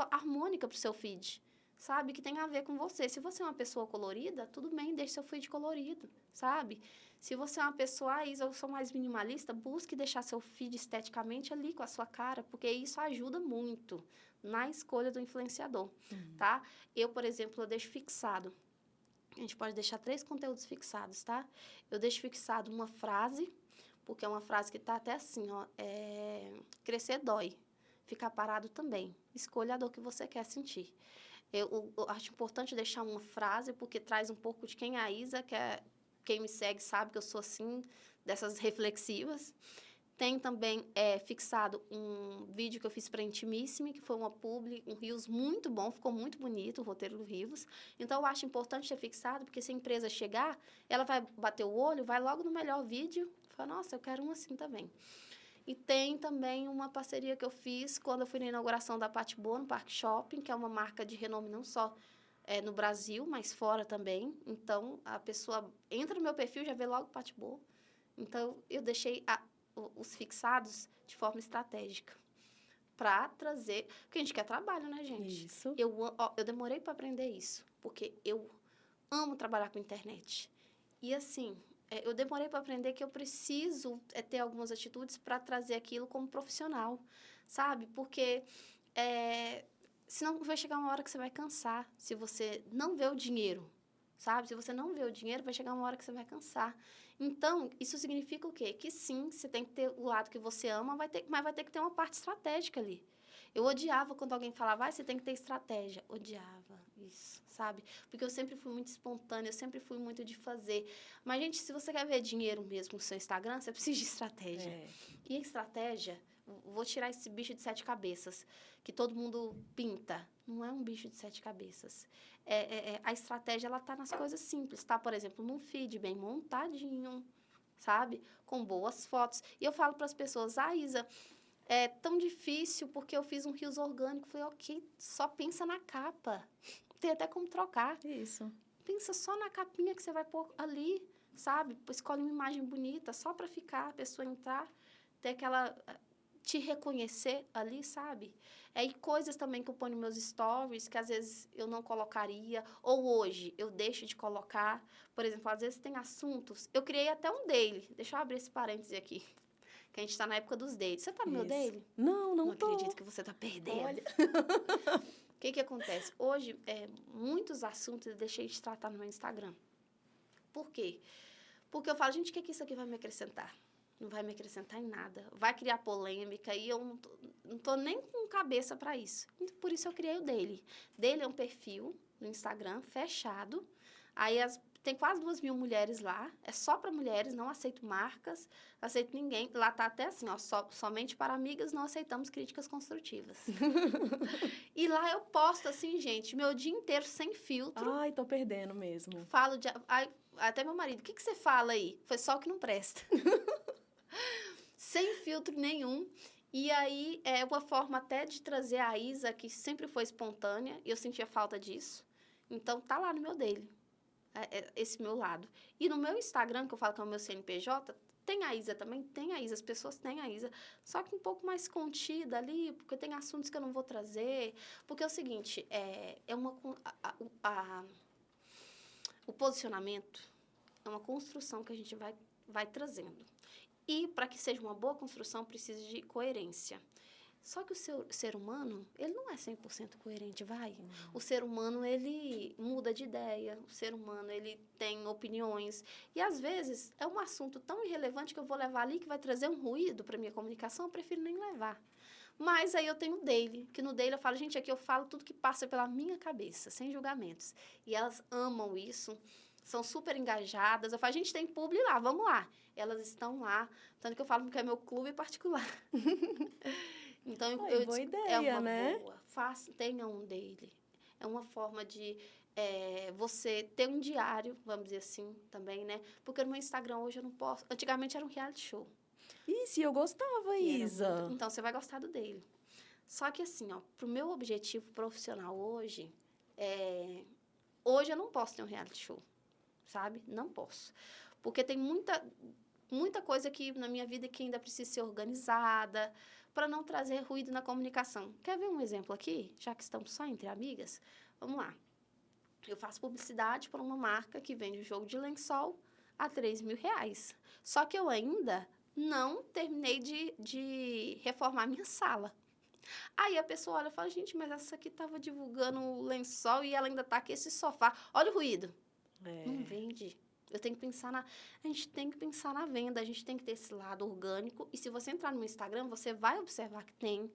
harmônica para o seu feed, sabe, que tem a ver com você. Se você é uma pessoa colorida, tudo bem, deixe seu feed colorido, sabe? Se você é uma pessoa, Isa, eu sou mais minimalista, busque deixar seu feed esteticamente ali com a sua cara, porque isso ajuda muito na escolha do influenciador, tá? Eu, por exemplo, eu deixo fixado. A gente pode deixar 3 conteúdos fixados, tá? Eu deixo fixado uma frase, porque é uma frase que está até assim, ó. Crescer dói. Ficar parado também. Escolha a dor que você quer sentir. Eu acho importante deixar uma frase, porque traz um pouco de quem é a Isa, quem me segue sabe que eu sou assim, dessas reflexivas. Tem também fixado um vídeo que eu fiz para a Intimissime, que foi uma publi, um Reels muito bom, ficou muito bonito o roteiro do Reels. Então, eu acho importante ter fixado, porque se a empresa chegar, ela vai bater o olho, vai logo no melhor vídeo, fala, nossa, eu quero um assim também. E tem também uma parceria que eu fiz quando eu fui na inauguração da Pati Boa, no Parque Shopping, que é uma marca de renome não só no Brasil, mas fora também. Então, a pessoa entra no meu perfil e já vê logo Pati Boa. Então, eu deixei os fixados de forma estratégica para trazer... Porque a gente quer trabalho, né, gente? Isso. Eu demorei para aprender isso, porque eu amo trabalhar com internet. E, assim, eu demorei para aprender que eu preciso ter algumas atitudes para trazer aquilo como profissional, sabe? Porque senão vai chegar uma hora que você vai cansar, se você não vê o dinheiro, sabe? Se você não vê o dinheiro, vai chegar uma hora que você vai cansar. Então, isso significa o quê? Que sim, você tem que ter o lado que você ama, mas vai ter que ter uma parte estratégica ali. Eu odiava quando alguém falava, você tem que ter estratégia. Odiava isso, sabe? Porque eu sempre fui muito espontânea, eu sempre fui muito de fazer. Mas, gente, se você quer ver dinheiro mesmo no seu Instagram, você precisa de estratégia. E a estratégia, vou tirar esse bicho de 7 cabeças, que todo mundo pinta. Não é um bicho de 7 cabeças. A estratégia, ela tá nas coisas simples, tá? Por exemplo, num feed bem montadinho, sabe? Com boas fotos. E eu falo para as pessoas, Isa, é tão difícil porque eu fiz um Reels orgânico. Eu falei, ok, só pensa na capa. Tem até como trocar. Isso. Pensa só na capinha que você vai pôr ali, sabe? Escolhe uma imagem bonita só para ficar, a pessoa entrar, ter aquela... te reconhecer ali, sabe? E coisas também que eu ponho nos meus stories, que às vezes eu não colocaria, ou hoje eu deixo de colocar. Por exemplo, às vezes tem assuntos... Eu criei até um daily. Deixa eu abrir esse parêntese aqui. Que a gente está na época dos dailies. Você está no meu daily? Não tô. Não acredito que você está perdendo. Olha. O que acontece? Hoje, muitos assuntos eu deixei de tratar no meu Instagram. Por quê? Porque eu falo, gente, o que isso aqui vai me acrescentar? Não vai me acrescentar em nada. Vai criar polêmica e eu não tô nem com cabeça para isso. Por isso eu criei o Daily. Daily é um perfil no Instagram fechado. Aí tem quase 2.000 mulheres lá, é só para mulheres, não aceito marcas, não aceito ninguém. Lá tá até assim, ó, somente para amigas, não aceitamos críticas construtivas. E lá eu posto assim, gente, meu dia inteiro sem filtro. Ai, tô perdendo mesmo. Falo de... até meu marido, o que você fala aí? Foi só o que não presta. Sem filtro nenhum. E aí, é uma forma até de trazer a Isa, que sempre foi espontânea, e eu sentia falta disso. Então, tá lá no meu dele, esse meu lado. E no meu Instagram, que eu falo que é o meu CNPJ, tem a Isa também? Tem a Isa, as pessoas têm a Isa. Só que um pouco mais contida ali, porque tem assuntos que eu não vou trazer. Porque é o seguinte, o posicionamento é uma construção que a gente vai trazendo. E, para que seja uma boa construção, precisa de coerência. Só que o ser humano, ele não é 100% coerente, vai? O ser humano, ele muda de ideia. O ser humano, ele tem opiniões. E, às vezes, é um assunto tão irrelevante que eu vou levar ali, que vai trazer um ruído para a minha comunicação, eu prefiro nem levar. Mas aí eu tenho o daily, que no daily eu falo, gente, aqui eu falo tudo que passa pela minha cabeça, sem julgamentos. E elas amam isso, são super engajadas. Eu falo, gente, tem publi lá, vamos lá. Elas estão lá, tanto que eu falo que é meu clube particular. Então, Boa ideia, é uma né? boa. Tenha um daily. É uma forma de você ter um diário, vamos dizer assim, também, né? Porque no meu Instagram hoje eu não posso... Antigamente era um reality show. Isso, eu gostava, Isa. Então, você vai gostar do dele. Só que, assim, ó, pro meu objetivo profissional hoje, hoje eu não posso ter um reality show, sabe? Não posso. Porque tem muita coisa aqui na minha vida que ainda precisa ser organizada para não trazer ruído na comunicação. Quer ver um exemplo aqui? Já que estamos só entre amigas, vamos lá. Eu faço publicidade para uma marca que vende um jogo de lençol a R$3.000. Só que eu ainda não terminei de reformar minha sala. Aí a pessoa olha e fala, gente, mas essa aqui estava divulgando o lençol e ela ainda está aqui, esse sofá. Olha o ruído. Não vende. Eu tenho que pensar a gente tem que pensar na venda, a gente tem que ter esse lado orgânico. E se você entrar no meu Instagram, você vai observar que tem.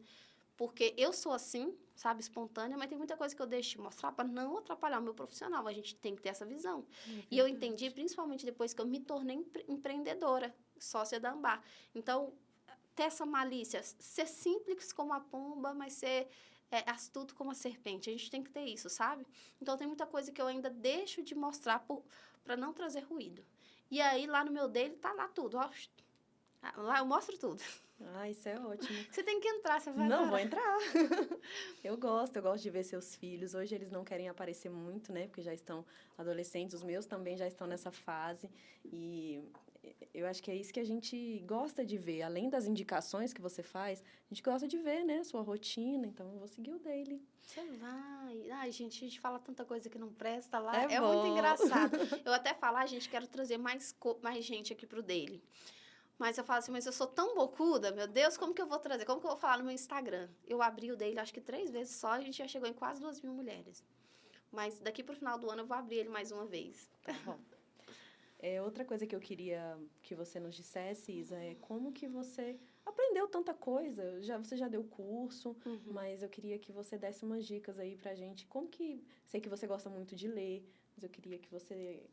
Porque eu sou assim, sabe, espontânea, mas tem muita coisa que eu deixo de mostrar para não atrapalhar o meu profissional. A gente tem que ter essa visão. E eu entendi, principalmente depois que eu me tornei empreendedora, sócia da Ambar. Então, ter essa malícia, ser simples como a pomba, mas ser astuto como a serpente. A gente tem que ter isso, sabe? Então, tem muita coisa que eu ainda deixo de mostrar para não trazer ruído. E aí, lá no meu dele, tá lá tudo. Ó. Lá eu mostro tudo. Ah, isso é ótimo. Você tem que entrar, você vai Não, vou entrar. Eu gosto de ver seus filhos. Hoje eles não querem aparecer muito, né? Porque já estão adolescentes. Os meus também já estão nessa fase. E eu acho que é isso que a gente gosta de ver. Além das indicações que você faz, a gente gosta de ver, né? Sua rotina. Então, eu vou seguir o daily. Você vai. Ai, gente, a gente fala tanta coisa que não presta lá. É muito bom. engraçado. Eu até falo, gente, quero trazer mais gente aqui pro daily. Mas eu falo assim, mas eu sou tão bocuda, meu Deus, como que eu vou trazer? Como que eu vou falar no meu Instagram? Eu abri o dele, acho que 3 vezes só, a gente já chegou em quase 2.000 mulheres. Mas daqui pro final do ano eu vou abrir ele mais uma vez. Tá bom. Outra coisa que eu queria que você nos dissesse, Isa, é como que você aprendeu tanta coisa? Você já deu curso, mas eu queria que você desse umas dicas aí pra gente. Como que... Sei que você gosta muito de ler, mas eu queria que você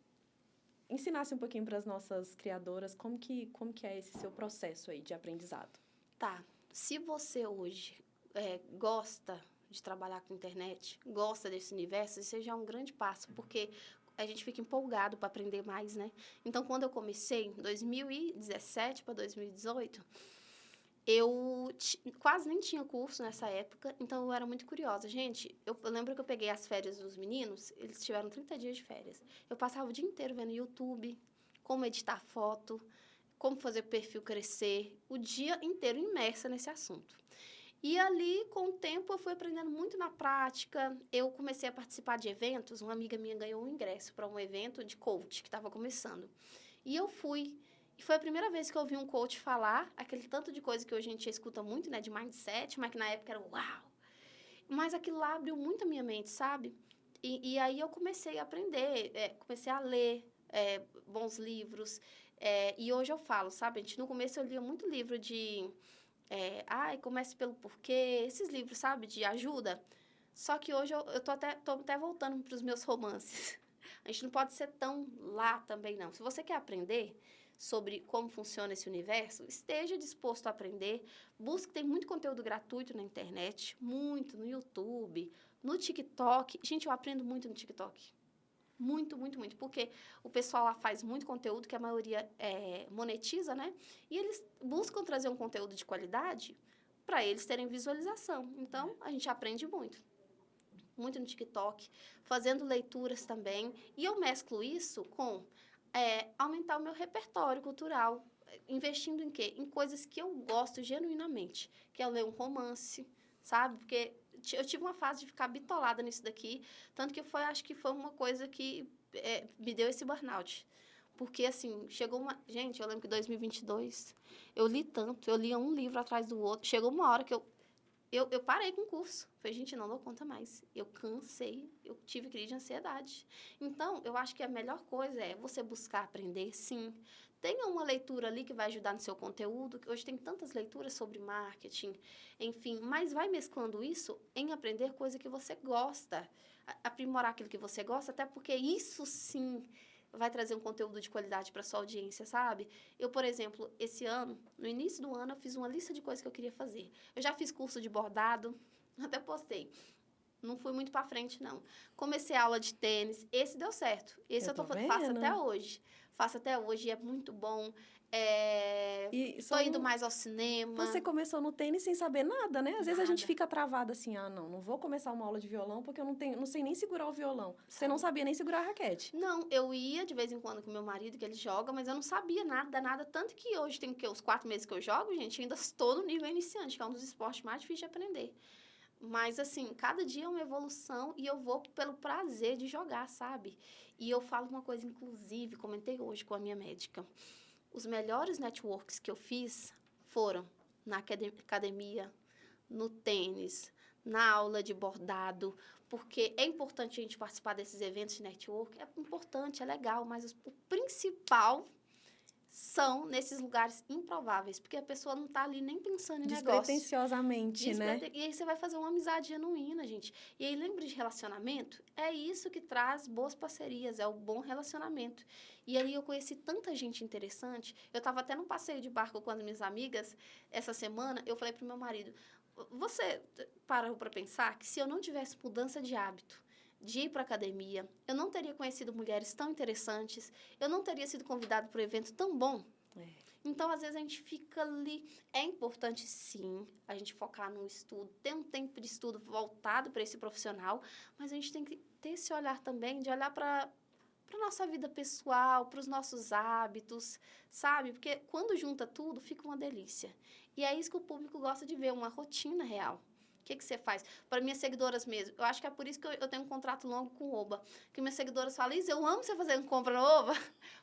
ensinasse um pouquinho para as nossas criadoras como que é esse seu processo aí de aprendizado. Tá. Se você hoje gosta de trabalhar com internet, gosta desse universo, isso já é um grande passo, porque a gente fica empolgado para aprender mais, né? Então, quando eu comecei, em 2017 para 2018, eu quase nem tinha curso nessa época, então eu era muito curiosa. Gente, eu lembro que eu peguei as férias dos meninos, eles tiveram 30 dias de férias. Eu passava o dia inteiro vendo YouTube, como editar foto, como fazer o perfil crescer, o dia inteiro imersa nesse assunto. E ali, com o tempo, eu fui aprendendo muito na prática. Eu comecei a participar de eventos. Uma amiga minha ganhou um ingresso para um evento de coach que estava começando. E eu fui. E foi a primeira vez que eu ouvi um coach falar aquele tanto de coisa que hoje a gente escuta muito, né? De mindset, mas que na época era uau! Mas aquilo lá abriu muito a minha mente, sabe? E aí eu comecei a aprender, comecei a ler bons livros. E hoje eu falo, sabe? No começo eu lia muito livro de... comece pelo porquê, esses livros, sabe, de ajuda. Só que hoje eu tô até voltando para os meus romances. A gente não pode ser tão lá também, não. Se você quer aprender sobre como funciona esse universo, esteja disposto a aprender. Busque, tem muito conteúdo gratuito na internet, muito, no YouTube, no TikTok. Gente, eu aprendo muito no TikTok. Muito, muito, muito. Porque o pessoal lá faz muito conteúdo, que a maioria monetiza, né? E eles buscam trazer um conteúdo de qualidade para eles terem visualização. Então, a gente aprende muito. Muito no TikTok, fazendo leituras também. E eu mesclo isso com aumentar o meu repertório cultural. Investindo em quê? Em coisas que eu gosto genuinamente. Que é ler um romance, sabe? Porque eu tive uma fase de ficar bitolada nisso daqui. Tanto que acho que foi uma coisa que me deu esse burnout. Porque, assim, chegou uma... Gente, eu lembro que em 2022, eu li tanto, eu lia um livro atrás do outro. Chegou uma hora que eu parei com o curso. Falei, gente, não dou conta mais. Eu cansei, eu tive crise de ansiedade. Então, eu acho que a melhor coisa é você buscar aprender, sim. Tenha uma leitura ali que vai ajudar no seu conteúdo, que hoje tem tantas leituras sobre marketing, enfim. Mas vai mesclando isso em aprender coisa que você gosta. Aprimorar aquilo que você gosta, até porque isso, sim, vai trazer um conteúdo de qualidade para sua audiência, sabe? Eu, por exemplo, esse ano, no início do ano, eu fiz uma lista de coisas que eu queria fazer. Eu já fiz curso de bordado, até postei. Não fui muito para frente, não. Comecei a aula de tênis, esse deu certo. Esse eu faço até hoje. Faço até hoje e é muito bom. Estou indo mais ao cinema. Você começou no tênis sem saber nada, né? Às vezes a gente Nada. fica travado assim, não vou começar uma aula de violão porque eu não sei nem segurar o violão. Você não sabia nem segurar a raquete. Não, eu ia de vez em quando com meu marido, que ele joga, mas eu não sabia nada, nada. Tanto que hoje tem os 4 meses que eu jogo, gente, ainda estou no nível iniciante, que é um dos esportes mais difíceis de aprender. Mas, assim, cada dia é uma evolução e eu vou pelo prazer de jogar, sabe? E eu falo uma coisa, inclusive, comentei hoje com a minha médica. Os melhores networks que eu fiz foram na academia, no tênis, na aula de bordado, porque é importante a gente participar desses eventos de network, é importante, é legal, mas o principal são nesses lugares improváveis, porque a pessoa não está ali nem pensando em negócio. Despretensiosamente, né? E aí você vai fazer uma amizade genuína, gente. E aí lembra de relacionamento? É isso que traz boas parcerias, é o bom relacionamento. E aí eu conheci tanta gente interessante. Eu estava até num passeio de barco com as minhas amigas essa semana, eu falei pro meu marido, você parou para pensar que se eu não tivesse mudança de hábito, de ir para academia, eu não teria conhecido mulheres tão interessantes, eu não teria sido convidado para um evento tão bom. Então, às vezes, a gente fica ali. É importante, sim, a gente focar no estudo, ter um tempo de estudo voltado para esse profissional, mas a gente tem que ter esse olhar também, de olhar para a nossa vida pessoal, para os nossos hábitos, sabe? Porque quando junta tudo, fica uma delícia. E é isso que o público gosta de ver, uma rotina real. O que você faz? Para minhas seguidoras mesmo, eu acho que é por isso que eu tenho um contrato longo com o Oba. Que minhas seguidoras falam, Isa, eu amo você fazendo compra no Oba.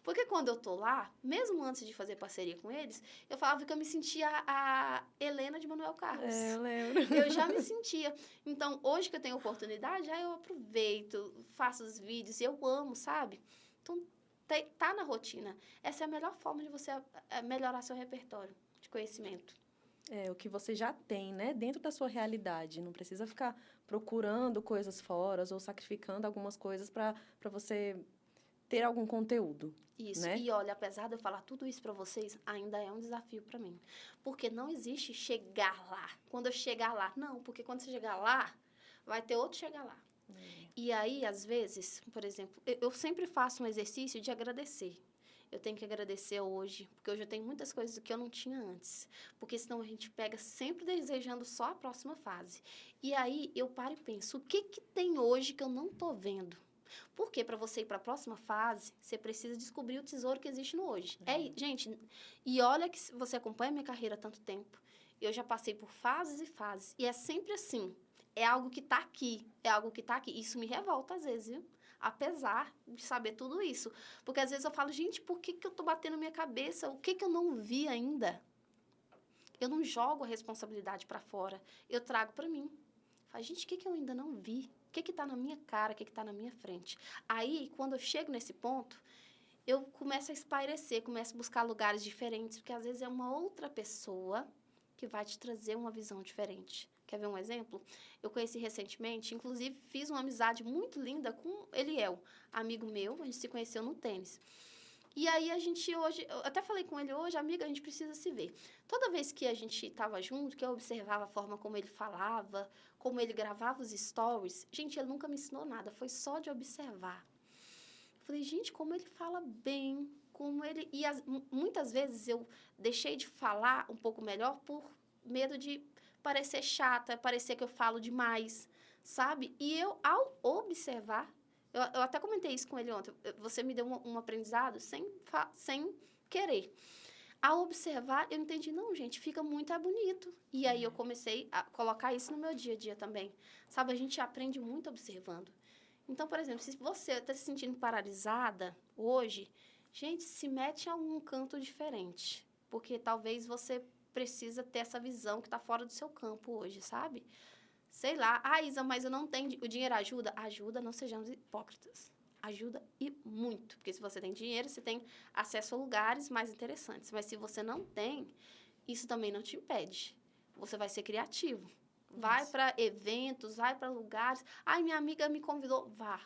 Porque quando eu tô lá, mesmo antes de fazer parceria com eles, eu falava que eu me sentia a Helena de Manuel Carlos. Eu lembro. Eu já me sentia. Então, hoje que eu tenho oportunidade, aí eu aproveito, faço os vídeos e eu amo, sabe? Então, tá na rotina. Essa é a melhor forma de você melhorar seu repertório de conhecimento. O que você já tem, né? Dentro da sua realidade. Não precisa ficar procurando coisas fora ou sacrificando algumas coisas para você ter algum conteúdo. Isso. Né? E olha, apesar de eu falar tudo isso para vocês, ainda é um desafio para mim. Porque não existe chegar lá. Quando eu chegar lá. Não, porque quando você chegar lá, vai ter outro chegar lá. E aí, às vezes, por exemplo, eu sempre faço um exercício de agradecer. Eu tenho que agradecer hoje, porque hoje eu tenho muitas coisas que eu não tinha antes. Porque senão a gente pega sempre desejando só a próxima fase. E aí eu paro e penso, o que tem hoje que eu não tô vendo? Porque para você ir para a próxima fase, você precisa descobrir o tesouro que existe no hoje. Gente, e olha que você acompanha a minha carreira há tanto tempo. Eu já passei por fases e fases. E é sempre assim. É algo que tá aqui. É algo que tá aqui. Isso me revolta às vezes, viu? Apesar de saber tudo isso. Porque às vezes eu falo, gente, por que eu tô batendo minha cabeça? O que eu não vi ainda? Eu não jogo a responsabilidade para fora. Eu trago para mim. Falo, gente, o que eu ainda não vi? O que está na minha cara? O que está na minha frente? Aí, quando eu chego nesse ponto, eu começo a espairecer, começo a buscar lugares diferentes, porque às vezes é uma outra pessoa que vai te trazer uma visão diferente Quer ver um exemplo? Eu conheci recentemente, inclusive fiz uma amizade muito linda com Eliel, amigo meu, a gente se conheceu no tênis. E aí a gente hoje, eu até falei com ele hoje, amiga, a gente precisa se ver. Toda vez que a gente estava junto, que eu observava a forma como ele falava, como ele gravava os stories, gente, ele nunca me ensinou nada, foi só de observar. Falei, gente, como ele fala bem, como ele... E muitas vezes eu deixei de falar um pouco melhor por medo de parecer chata, parecer que eu falo demais, sabe? E eu, ao observar, eu até comentei isso com ele ontem, você me deu um aprendizado sem querer. Ao observar, eu entendi, não, gente, fica muito bonito. E aí eu comecei a colocar isso no meu dia a dia também. Sabe, a gente aprende muito observando. Então, por exemplo, se você está se sentindo paralisada hoje, gente, se mete a um canto diferente. Porque talvez você precisa ter essa visão que está fora do seu campo hoje, sabe? Sei lá, Isa, mas eu não tenho... O dinheiro ajuda? Ajuda, não sejamos hipócritas. Ajuda e muito. Porque se você tem dinheiro, você tem acesso a lugares mais interessantes. Mas se você não tem, isso também não te impede. Você vai ser criativo. Vai para eventos, vai para lugares. Ai, minha amiga me convidou. Vá.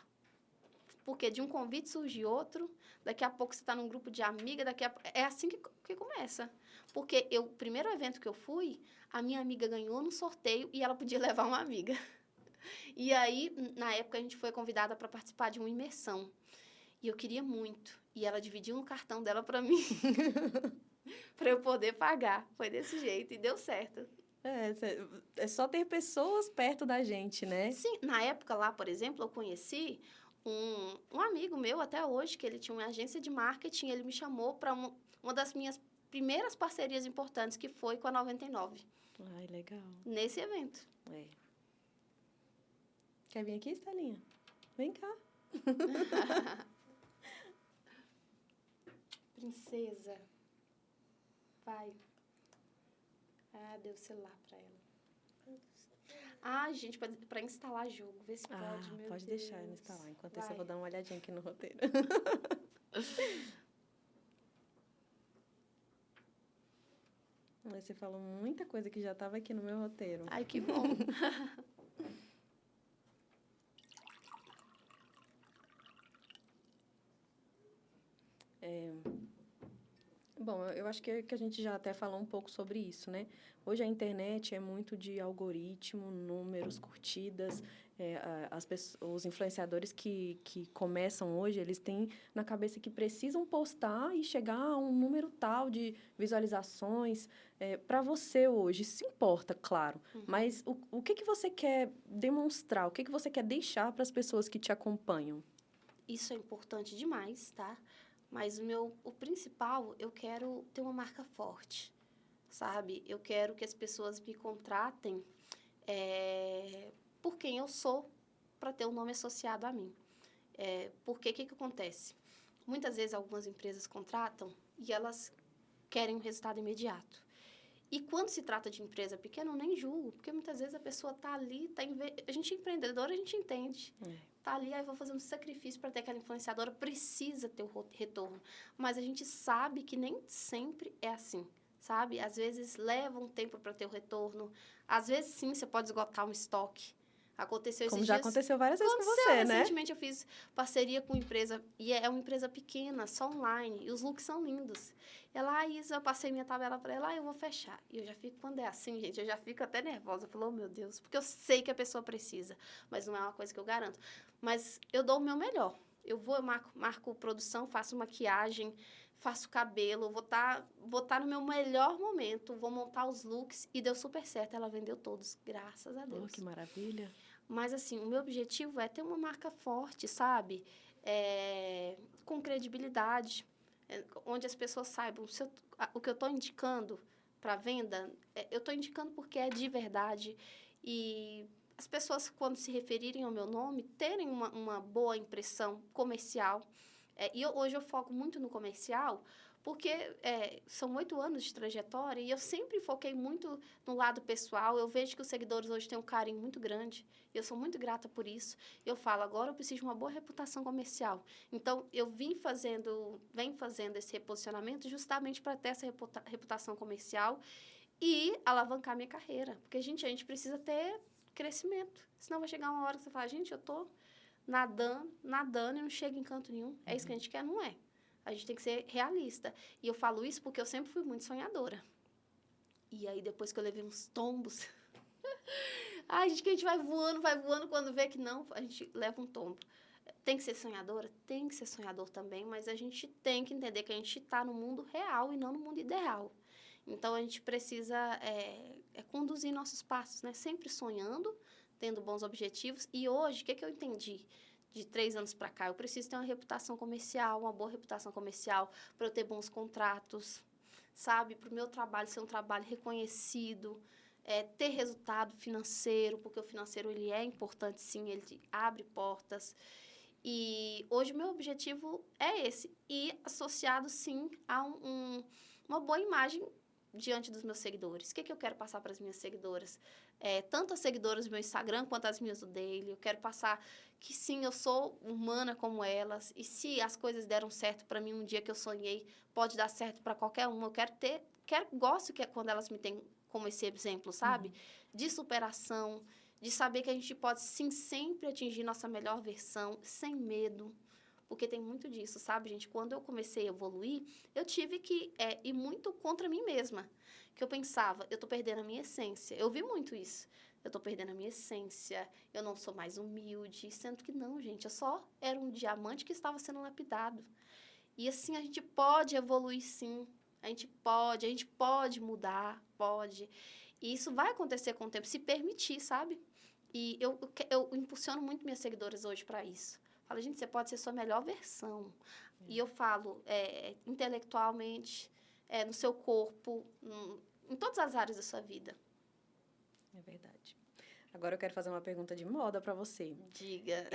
Porque de um convite surge outro. Daqui a pouco você está num grupo de amigas. É assim que começa. Porque o primeiro evento que eu fui, a minha amiga ganhou no sorteio e ela podia levar uma amiga. E aí, na época, a gente foi convidada para participar de uma imersão. E eu queria muito. E ela dividiu um cartão dela para mim. para eu poder pagar. Foi desse jeito e deu certo. É só ter pessoas perto da gente, né? Sim, na época lá, por exemplo, eu conheci um amigo meu até hoje, que ele tinha uma agência de marketing, ele me chamou para uma das minhas primeiras parcerias importantes, que foi com a 99. Ai, legal. Nesse evento. É. Quer vir aqui, Estelinha? Vem cá. Princesa. Vai. Ah, deu o celular para ela. Ah, gente, para instalar jogo. Vê se pode, meu pode Deus. deixar eu instalar. Enquanto isso, eu vou dar uma olhadinha aqui no roteiro. Mas você falou muita coisa que já estava aqui no meu roteiro. Ai, que bom. Bom, eu acho que a gente já até falou um pouco sobre isso, né? Hoje a internet é muito de algoritmo, números, curtidas. Os influenciadores que começam hoje, eles têm na cabeça que precisam postar e chegar a um número tal de visualizações. Para você hoje, isso importa, claro. Mas o que você quer demonstrar? O que você quer deixar para as pessoas que te acompanham? Isso é importante demais, tá? Mas o principal, eu quero ter uma marca forte, sabe? Eu quero que as pessoas me contratem por quem eu sou, para ter um nome associado a mim. Porque o que acontece? Muitas vezes algumas empresas contratam e elas querem um resultado imediato. E quando se trata de empresa pequena, eu nem julgo, porque muitas vezes a pessoa está ali, a gente é empreendedora, a gente entende. Está ali, aí vou fazer um sacrifício para ter aquela influenciadora, precisa ter o retorno. Mas a gente sabe que nem sempre é assim, sabe? Às vezes leva um tempo para ter o retorno. Às vezes, sim, você pode esgotar um estoque. Aconteceu esses dias... Como já aconteceu várias vezes com você, né? Recentemente eu fiz parceria com uma empresa, e é uma empresa pequena, só online, e os looks são lindos. Ela, Isa, eu passei minha tabela para ela, eu vou fechar. E eu já fico, quando é assim, gente, eu já fico até nervosa. Eu falo, oh, meu Deus, porque eu sei que a pessoa precisa, mas não é uma coisa que eu garanto. Mas eu dou o meu melhor. Eu marco produção, faço maquiagem, faço cabelo, vou tá no meu melhor momento, vou montar os looks, e deu super certo. Ela vendeu todos, graças a Deus. Oh, que maravilha. Mas, assim, o meu objetivo é ter uma marca forte, sabe? Com credibilidade, onde as pessoas saibam o que eu estou indicando para venda, eu estou indicando porque é de verdade. E as pessoas, quando se referirem ao meu nome, terem uma boa impressão comercial. Hoje eu foco muito no comercial, porque são 8 anos de trajetória e eu sempre foquei muito no lado pessoal. Eu vejo que os seguidores hoje têm um carinho muito grande e eu sou muito grata por isso. Eu falo, agora eu preciso de uma boa reputação comercial. Então, eu venho fazendo esse reposicionamento justamente para ter essa reputação comercial e alavancar minha carreira. Porque, gente, a gente precisa ter crescimento. Senão vai chegar uma hora que você fala, gente, eu tô nadando e não chego em canto nenhum. É isso que a gente quer? Não é. A gente tem que ser realista. E eu falo isso porque eu sempre fui muito sonhadora. E aí, depois que eu levei uns tombos... Ai, gente, que a gente vai voando, quando vê que não, a gente leva um tombo. Tem que ser sonhadora? Tem que ser sonhador também, mas a gente tem que entender que a gente está no mundo real e não no mundo ideal. Então, a gente precisa conduzir nossos passos, né? Sempre sonhando, tendo bons objetivos. E hoje, o que eu entendi de 3 anos para cá? Eu preciso ter uma reputação comercial, uma boa reputação comercial, para eu ter bons contratos, sabe? Para o meu trabalho ser um trabalho reconhecido, ter resultado financeiro, porque o financeiro ele é importante, sim, ele abre portas. E hoje o meu objetivo é esse, e associado, sim, a uma boa imagem diante dos meus seguidores. O que eu quero passar para as minhas seguidoras? Tanto as seguidoras do meu Instagram, quanto as minhas do Daily. Eu quero passar que, sim, eu sou humana como elas, e se as coisas deram certo para mim um dia que eu sonhei, pode dar certo para qualquer uma. Eu gosto que quando elas me têm como esse exemplo, sabe? De superação, de saber que a gente pode, sim, sempre atingir nossa melhor versão, sem medo. Porque tem muito disso, sabe, gente? Quando eu comecei a evoluir, eu tive que ir muito contra mim mesma. Que eu pensava, eu tô perdendo a minha essência. Eu vi muito isso. Eu tô perdendo a minha essência, eu não sou mais humilde. Sendo que não, gente, eu só era um diamante que estava sendo lapidado. E assim, a gente pode evoluir, sim. A gente pode mudar, pode. E isso vai acontecer com o tempo, se permitir, sabe? E eu impulsiono muito minhas seguidoras hoje para isso. Falo, gente, você pode ser sua melhor versão. E eu falo, intelectualmente, no seu corpo, em todas as áreas da sua vida. É verdade. Agora eu quero fazer uma pergunta de moda para você. Diga.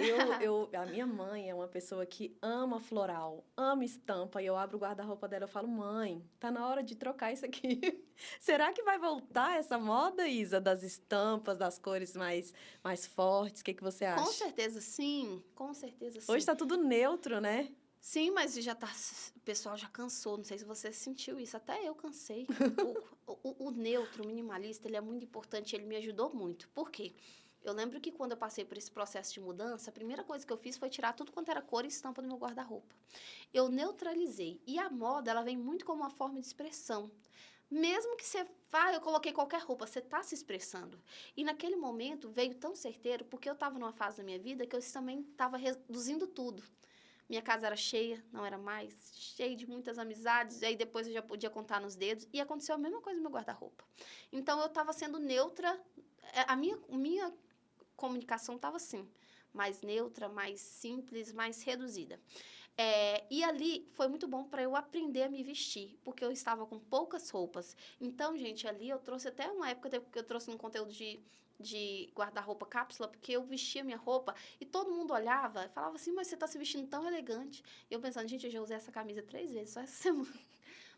A minha mãe é uma pessoa que ama floral, ama estampa, e eu abro o guarda-roupa dela e falo, mãe, tá na hora de trocar isso aqui. Será que vai voltar essa moda, Isa, das estampas, das cores mais fortes? O que você acha? Com certeza, sim. Com certeza, sim. Hoje tá tudo neutro, né? Sim, mas o pessoal já cansou, não sei se você sentiu isso, até eu cansei um pouco. O neutro, o minimalista, ele é muito importante, ele me ajudou muito. Por quê? Eu lembro que quando eu passei por esse processo de mudança, a primeira coisa que eu fiz foi tirar tudo quanto era cor e estampa do meu guarda-roupa. Eu neutralizei. E a moda, ela vem muito como uma forma de expressão. Mesmo que você vá, eu coloquei qualquer roupa, você está se expressando. E naquele momento veio tão certeiro, porque eu estava numa fase da minha vida que eu também estava reduzindo tudo. Minha casa era cheia, não era mais, cheia de muitas amizades, e aí depois eu já podia contar nos dedos, e aconteceu a mesma coisa no meu guarda-roupa. Então, eu estava sendo neutra, a minha comunicação estava assim, mais neutra, mais simples, mais reduzida. E ali foi muito bom para eu aprender a me vestir, porque eu estava com poucas roupas. Então, gente, ali eu trouxe até uma época que eu trouxe um conteúdo de guarda-roupa cápsula, porque eu vestia minha roupa e todo mundo olhava e falava assim, mas você está se vestindo tão elegante. E eu pensando, gente, eu já usei essa camisa 3 vezes, só essa semana.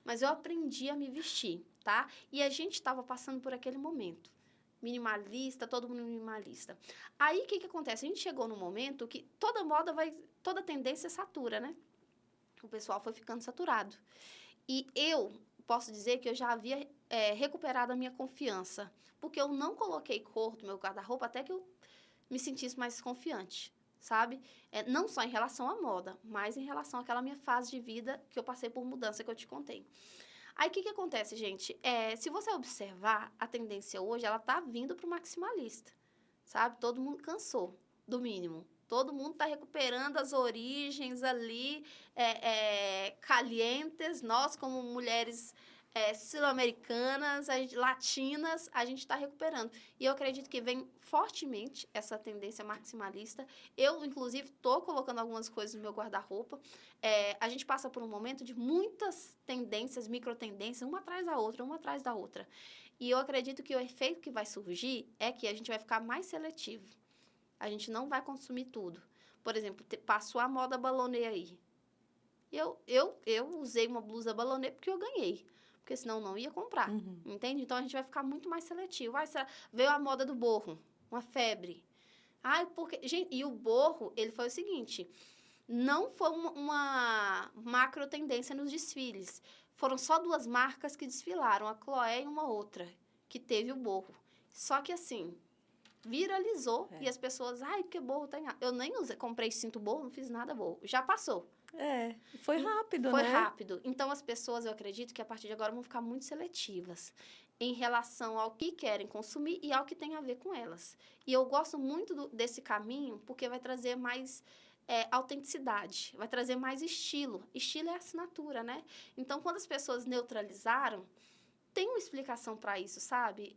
Mas eu aprendi a me vestir, tá? E a gente estava passando por aquele momento. Minimalista, todo mundo minimalista. Aí, o que acontece? A gente chegou num momento que toda tendência satura, né? O pessoal foi ficando saturado. E eu posso dizer que eu já havia recuperado a minha confiança, porque eu não coloquei cor no meu guarda-roupa até que eu me sentisse mais confiante, sabe? Não só em relação à moda, mas em relação àquela minha fase de vida que eu passei por mudança que eu te contei. Aí, o que acontece, gente? Se você observar, a tendência hoje, ela tá vindo para o maximalista, sabe? Todo mundo cansou do mínimo. Todo mundo está recuperando as origens ali, calientes. Nós, como mulheres sul-americanas, latinas, a gente está recuperando. E eu acredito que vem fortemente essa tendência maximalista. Eu, inclusive, estou colocando algumas coisas no meu guarda-roupa. A gente passa por um momento de muitas tendências, microtendências, uma atrás da outra, uma atrás da outra. E eu acredito que o efeito que vai surgir é que a gente vai ficar mais seletivo. A gente não vai consumir tudo. Por exemplo, passou a moda balonê aí. Eu usei uma blusa balonê porque eu ganhei. Porque senão não ia comprar. Uhum. Entende? Então, a gente vai ficar muito mais seletivo. Veio a moda do borro. Uma febre. Gente, e o borro, ele foi o seguinte. Não foi uma macro tendência nos desfiles. foram só 2 marcas que desfilaram, a Chloé e uma outra, que teve o borro. Só que, assim, viralizou e as pessoas, ai, porque borro tem... Eu nem usei, comprei cinto borro, não fiz nada borro. Já passou. Foi rápido, Foi né? rápido. Então, as pessoas, eu acredito que a partir de agora vão ficar muito seletivas em relação ao que querem consumir e ao que tem a ver com elas. E eu gosto muito desse caminho porque vai trazer mais autenticidade, vai trazer mais estilo. Estilo é assinatura, né? Então, quando as pessoas neutralizaram, tem uma explicação para isso, sabe?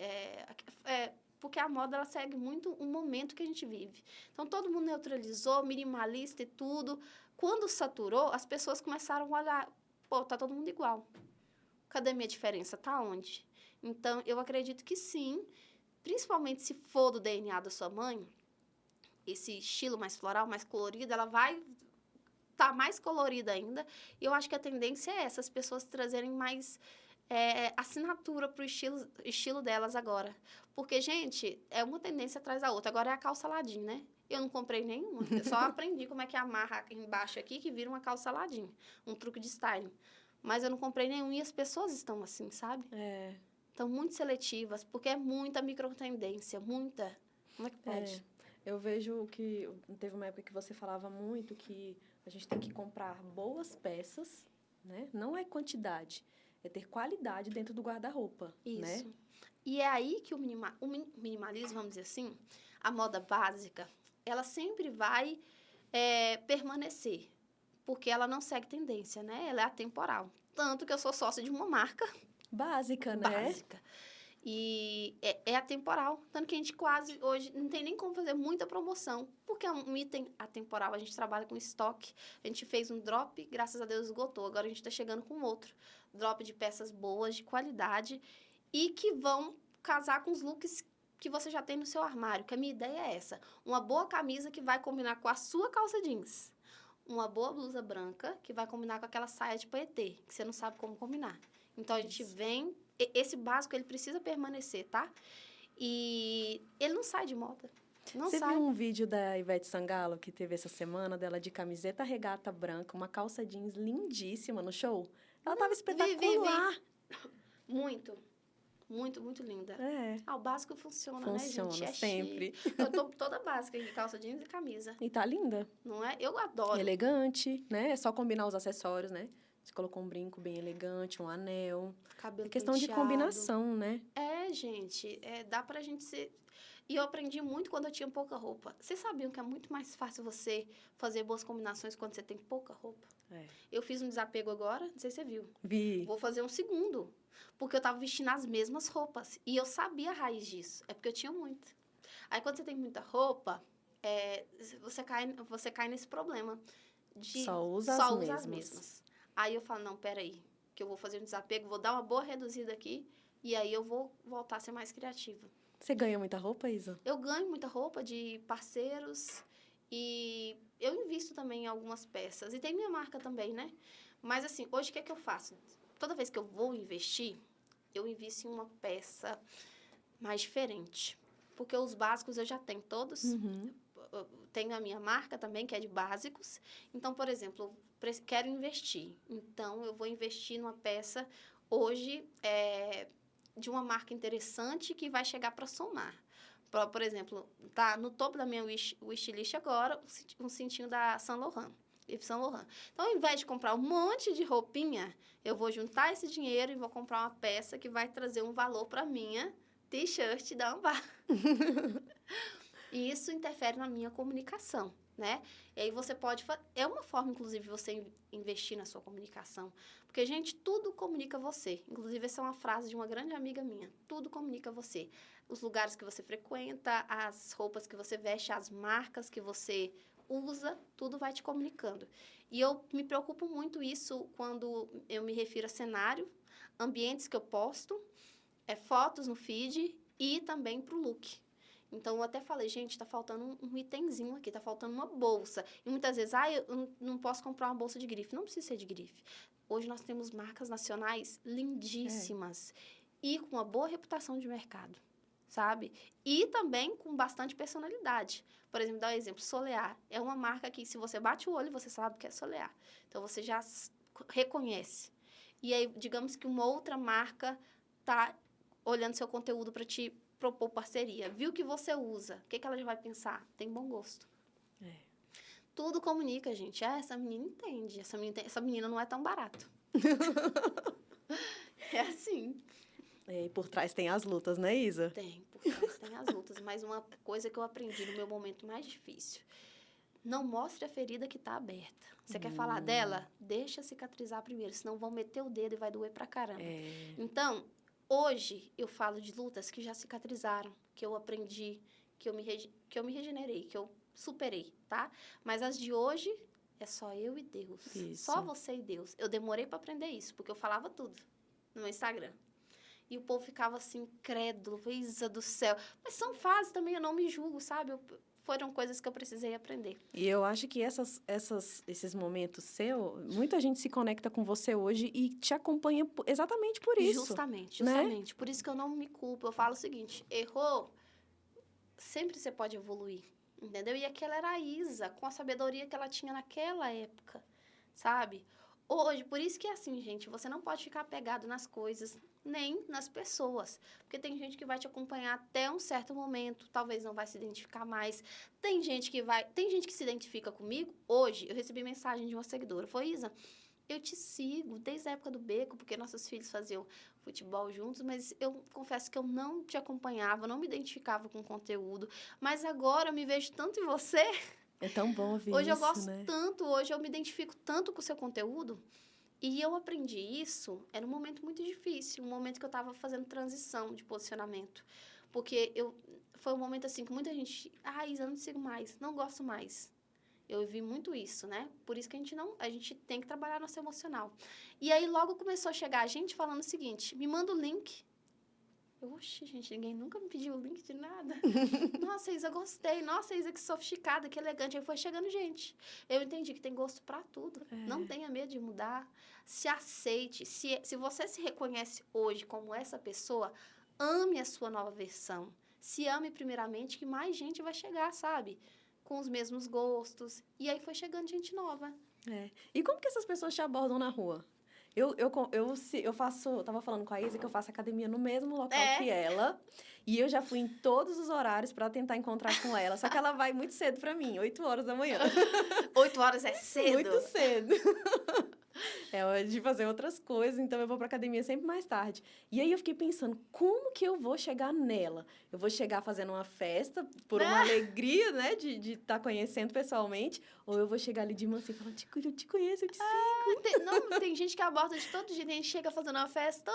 Porque a moda, ela segue muito um momento que a gente vive. Então, todo mundo neutralizou, minimalista e tudo. Quando saturou, as pessoas começaram a olhar, pô, tá todo mundo igual. Cadê minha diferença? Tá onde? Então, eu acredito que sim, principalmente se for do DNA da sua mãe, esse estilo mais floral, mais colorido, ela vai estar mais colorida ainda. E eu acho que a tendência é essa, as pessoas trazerem mais assinatura pro estilo delas agora. Porque, gente, é uma tendência atrás da outra. Agora é a calça Aladdin, né? Eu não comprei nenhuma. Eu só aprendi como é que amarra embaixo aqui, que vira uma calça Aladdin. Um truque de styling. Mas eu não comprei nenhum e as pessoas estão assim, sabe? Estão muito seletivas, porque é muita microtendência, muita. Como é que pode? Eu vejo que teve uma época que você falava muito que a gente tem que comprar boas peças, né? Não é quantidade, é ter qualidade dentro do guarda-roupa, né? Isso. E é aí que o minimalismo, vamos dizer assim, a moda básica, ela sempre vai permanecer, porque ela não segue tendência, né? Ela é atemporal. Tanto que eu sou sócia de uma marca Básica, né? básica. E é atemporal. Tanto que a gente quase, hoje, não tem nem como fazer muita promoção, porque é um item atemporal. A gente trabalha com estoque. A gente fez um drop, graças a Deus esgotou. Agora a gente está chegando com outro. Drop de peças boas, de qualidade, e que vão casar com os looks que você já tem no seu armário. Que a minha ideia é essa. Uma boa camisa que vai combinar com a sua calça jeans. Uma boa blusa branca que vai combinar com aquela saia de paetê, que você não sabe como combinar. Então, a gente vem... Esse básico, ele precisa permanecer, tá? E ele não sai de moda. Não Você sai. viu um vídeo da Ivete Sangalo que teve essa semana, dela de camiseta regata branca, uma calça jeans lindíssima no show? Ela tava espetacular. Muito. Muito, muito linda. O básico funciona, né, gente? Funciona, sempre. Chique. Eu tô toda básica aqui, calça jeans e camisa. E tá linda. Não é? Eu adoro. Elegante, né? É só combinar os acessórios, né? Você colocou um brinco bem elegante, um anel. Cabelo É questão penteado. de combinação, né? Gente. Dá pra gente ser... E eu aprendi muito quando eu tinha pouca roupa. Vocês sabiam que é muito mais fácil você fazer boas combinações quando você tem pouca roupa? Eu fiz um desapego agora, não sei se você viu. Vi. Vou fazer um segundo. Porque eu tava vestindo as mesmas roupas. E eu sabia a raiz disso. É porque eu tinha muito. Aí, quando você tem muita roupa, você cai nesse problema. De Só usa as mesmas. Aí eu falo, não, peraí. Que eu vou fazer um desapego, vou dar uma boa reduzida aqui. E aí eu vou voltar a ser mais criativa. Você ganha muita roupa, Isa? Eu ganho muita roupa de parceiros. E eu invisto também em algumas peças. E tem minha marca também, né? Mas, assim, hoje o que é que eu faço? Toda vez que eu vou investir, eu invisto em uma peça mais diferente. Porque os básicos eu já tenho todos. Eu tenho a minha marca também, que é de básicos. Então, por exemplo, eu quero investir. Então, eu vou investir numa peça hoje de uma marca interessante que vai chegar para somar. Por exemplo, tá no topo da minha wishlist agora um cintinho da Saint Laurent. Yves Saint Laurent. Então, ao invés de comprar um monte de roupinha, eu vou juntar esse dinheiro e vou comprar uma peça que vai trazer um valor para minha t-shirt da Ambar. E isso interfere na minha comunicação, né? E aí você pode... É uma forma, inclusive, você investir na sua comunicação. Porque, gente, tudo comunica você. Inclusive, essa é uma frase de uma grande amiga minha. Tudo comunica você. Os lugares que você frequenta, as roupas que você veste, as marcas que você usa, tudo vai te comunicando. E eu me preocupo muito isso quando eu me refiro a cenário, ambientes que eu posto, fotos no feed e também para o look. Então, eu até falei, gente, tá faltando um itemzinho aqui, tá faltando uma bolsa. E muitas vezes, eu não posso comprar uma bolsa de grife. Não precisa ser de grife. Hoje nós temos marcas nacionais lindíssimas e com uma boa reputação de mercado, sabe? E também com bastante personalidade. Por exemplo, dá um exemplo, Solear. É uma marca que, se você bate o olho, você sabe que é Solear. Então, você já reconhece. e aí, digamos que uma outra marca tá olhando seu conteúdo para te propor parceria. Viu que você usa, o que ela já vai pensar? Tem bom gosto. É. Tudo comunica, gente. Essa menina entende, essa menina não é tão barato. É assim. E por trás tem as lutas, né, Isa? Por trás tem as lutas. Mas uma coisa que eu aprendi no meu momento mais difícil: não mostre a ferida que está aberta. Você quer falar dela? Deixa cicatrizar primeiro, senão vão meter o dedo e vai doer pra caramba. Então, hoje eu falo de lutas que já cicatrizaram, que eu aprendi, que eu me regenerei, que eu superei, tá? Mas as de hoje é só eu e Deus. Isso. Só você e Deus. Eu demorei para aprender isso, porque eu falava tudo no meu Instagram. E o povo ficava assim, crédulo, Isa do céu. Mas são fases também, eu não me julgo, sabe? Foram coisas que eu precisei aprender. E eu acho que esses momentos muita gente se conecta com você hoje e te acompanha exatamente por isso. Justamente. Né? Por isso que eu não me culpo. Eu falo o seguinte: errou, sempre você pode evoluir, entendeu? E aquela era a Isa, com a sabedoria que ela tinha naquela época, sabe? Hoje, por isso que é assim, gente, você não pode ficar apegado nas coisas, nem nas pessoas. Porque tem gente que vai te acompanhar até um certo momento, talvez não vai se identificar mais. Tem gente que se identifica comigo. Hoje, eu recebi mensagem de uma seguidora, foi: Isa, eu te sigo desde a época do beco, porque nossos filhos faziam futebol juntos, mas eu confesso que eu não te acompanhava, não me identificava com o conteúdo. Mas agora eu me vejo tanto em você. É tão bom ouvir hoje isso, eu gosto né? tanto, hoje eu me identifico tanto com o seu conteúdo. E eu aprendi isso, era um momento muito difícil, um momento que eu estava fazendo transição de posicionamento. Porque foi um momento assim que muita gente: Isa, não sigo mais, não gosto mais. Eu vi muito isso, né? Por isso que a gente tem que trabalhar nosso emocional. E aí logo começou a chegar a gente falando o seguinte: me manda o link. Oxe, gente, ninguém nunca me pediu o link de nada. Nossa, Isa, gostei. Nossa, Isa, que sofisticada, que elegante. Aí foi chegando gente. Eu entendi que tem gosto para tudo. Não tenha medo de mudar. Se aceite. Se você se reconhece hoje como essa pessoa, ame a sua nova versão. Se ame primeiramente, que mais gente vai chegar, sabe? Com os mesmos gostos. E aí foi chegando gente nova. E como que essas pessoas te abordam na rua? Eu tava falando com a Isa que eu faço academia no mesmo local que ela. E eu já fui em todos os horários para tentar encontrar com ela. Só que ela vai muito cedo para mim, 8 horas da manhã. 8 horas é cedo? Muito cedo. É hora de fazer outras coisas, então eu vou pra academia sempre mais tarde. E aí eu fiquei pensando, como que eu vou chegar nela? Eu vou chegar fazendo uma festa, por uma alegria, né, de estar conhecendo pessoalmente, ou eu vou chegar ali de mansinho e falar: eu te conheço, eu te sigo. Tem gente que aborda de todo jeito, a gente chega fazendo uma festa,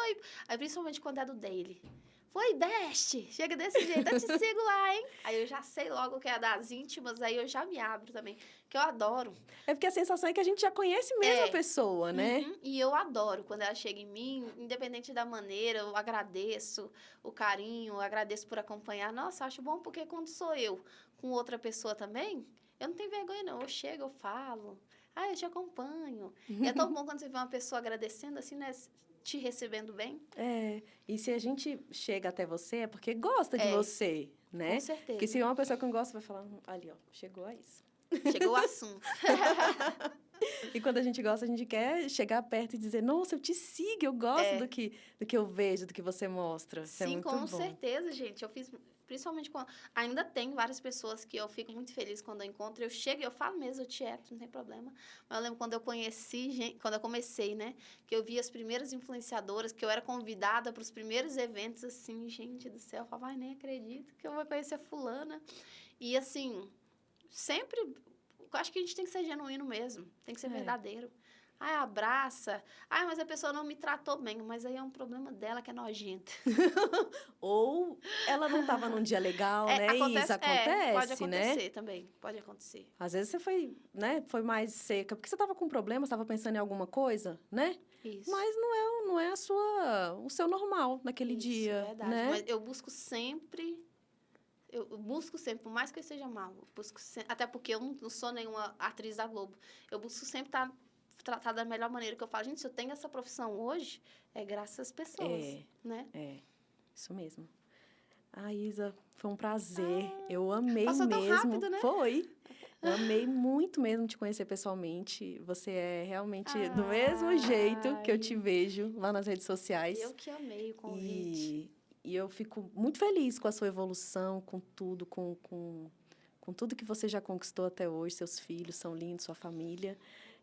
aí principalmente quando é do daily. Foi, Best, chega desse jeito, eu te sigo lá, hein? Aí eu já sei logo que é das íntimas, aí eu já me abro também, que eu adoro. É porque a sensação é que a gente já conhece mesmo a pessoa, né? E eu adoro quando ela chega em mim, independente da maneira, eu agradeço o carinho, eu agradeço por acompanhar. Nossa, acho bom porque quando sou eu com outra pessoa também, eu não tenho vergonha não, eu chego, eu falo: eu te acompanho. E é tão bom quando você vê uma pessoa agradecendo assim, né? Te recebendo bem. E se a gente chega até você é porque gosta de você, né? Com certeza. Porque se é uma pessoa que não gosta, vai falar: ali, ó, chegou a isso. Chegou o assunto. E quando a gente gosta, a gente quer chegar perto e dizer: nossa, eu te sigo, eu gosto do que eu vejo, do que você mostra. Isso Sim, é muito com bom. certeza, gente. Eu fiz, principalmente quando... Ainda tem várias pessoas que eu fico muito feliz quando eu encontro. Eu chego e eu falo mesmo, eu te não tem problema. Mas eu lembro quando eu quando eu comecei, né? Que eu vi as primeiras influenciadoras, que eu era convidada para os primeiros eventos, assim, gente do céu. Eu falava: nem acredito que eu vou conhecer fulana. E, assim, sempre... Eu acho que a gente tem que ser genuíno mesmo. Tem que ser verdadeiro. Abraça. Mas a pessoa não me tratou bem. Mas aí é um problema dela que é nojenta. Ou ela não estava num dia legal, né? Isso acontece, pode acontecer, né? também. Pode acontecer. Às vezes você foi mais seca. Porque você estava com problema, estava pensando em alguma coisa, né? Isso. Mas não é o seu normal naquele dia, Verdade. né? Mas eu busco sempre... por mais que eu esteja mal, até porque eu não sou nenhuma atriz da Globo, eu busco sempre estar tratada da melhor maneira. Que eu falo: gente, se eu tenho essa profissão hoje, é graças às pessoas, né? Isso mesmo. Isa, foi um prazer. Eu amei Passou mesmo. tão rápido, né? Foi. Eu amei muito mesmo te conhecer pessoalmente. Você é realmente do mesmo jeito que eu te Ai, vejo lá nas redes sociais. eu que amei o convite. E eu fico muito feliz com a sua evolução, com tudo, com tudo que você já conquistou até hoje. Seus filhos são lindos, sua família.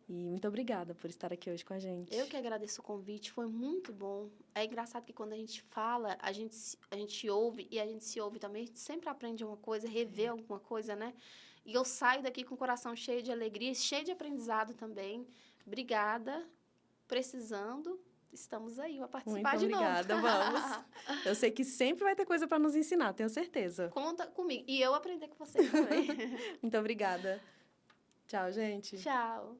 E muito obrigada por estar aqui hoje com a gente. Eu que agradeço o convite, foi muito bom. É engraçado que quando a gente fala, a gente ouve e a gente se ouve também, a gente sempre aprende uma coisa, revê alguma coisa, né? E eu saio daqui com o coração cheio de alegria, cheio de aprendizado também. Obrigada. Precisando, estamos aí para Muito participar de novo. obrigada, vamos. Eu sei que sempre vai ter coisa para nos ensinar, tenho certeza. Conta comigo. E eu aprender com você também. Muito obrigada. Tchau, gente. Tchau.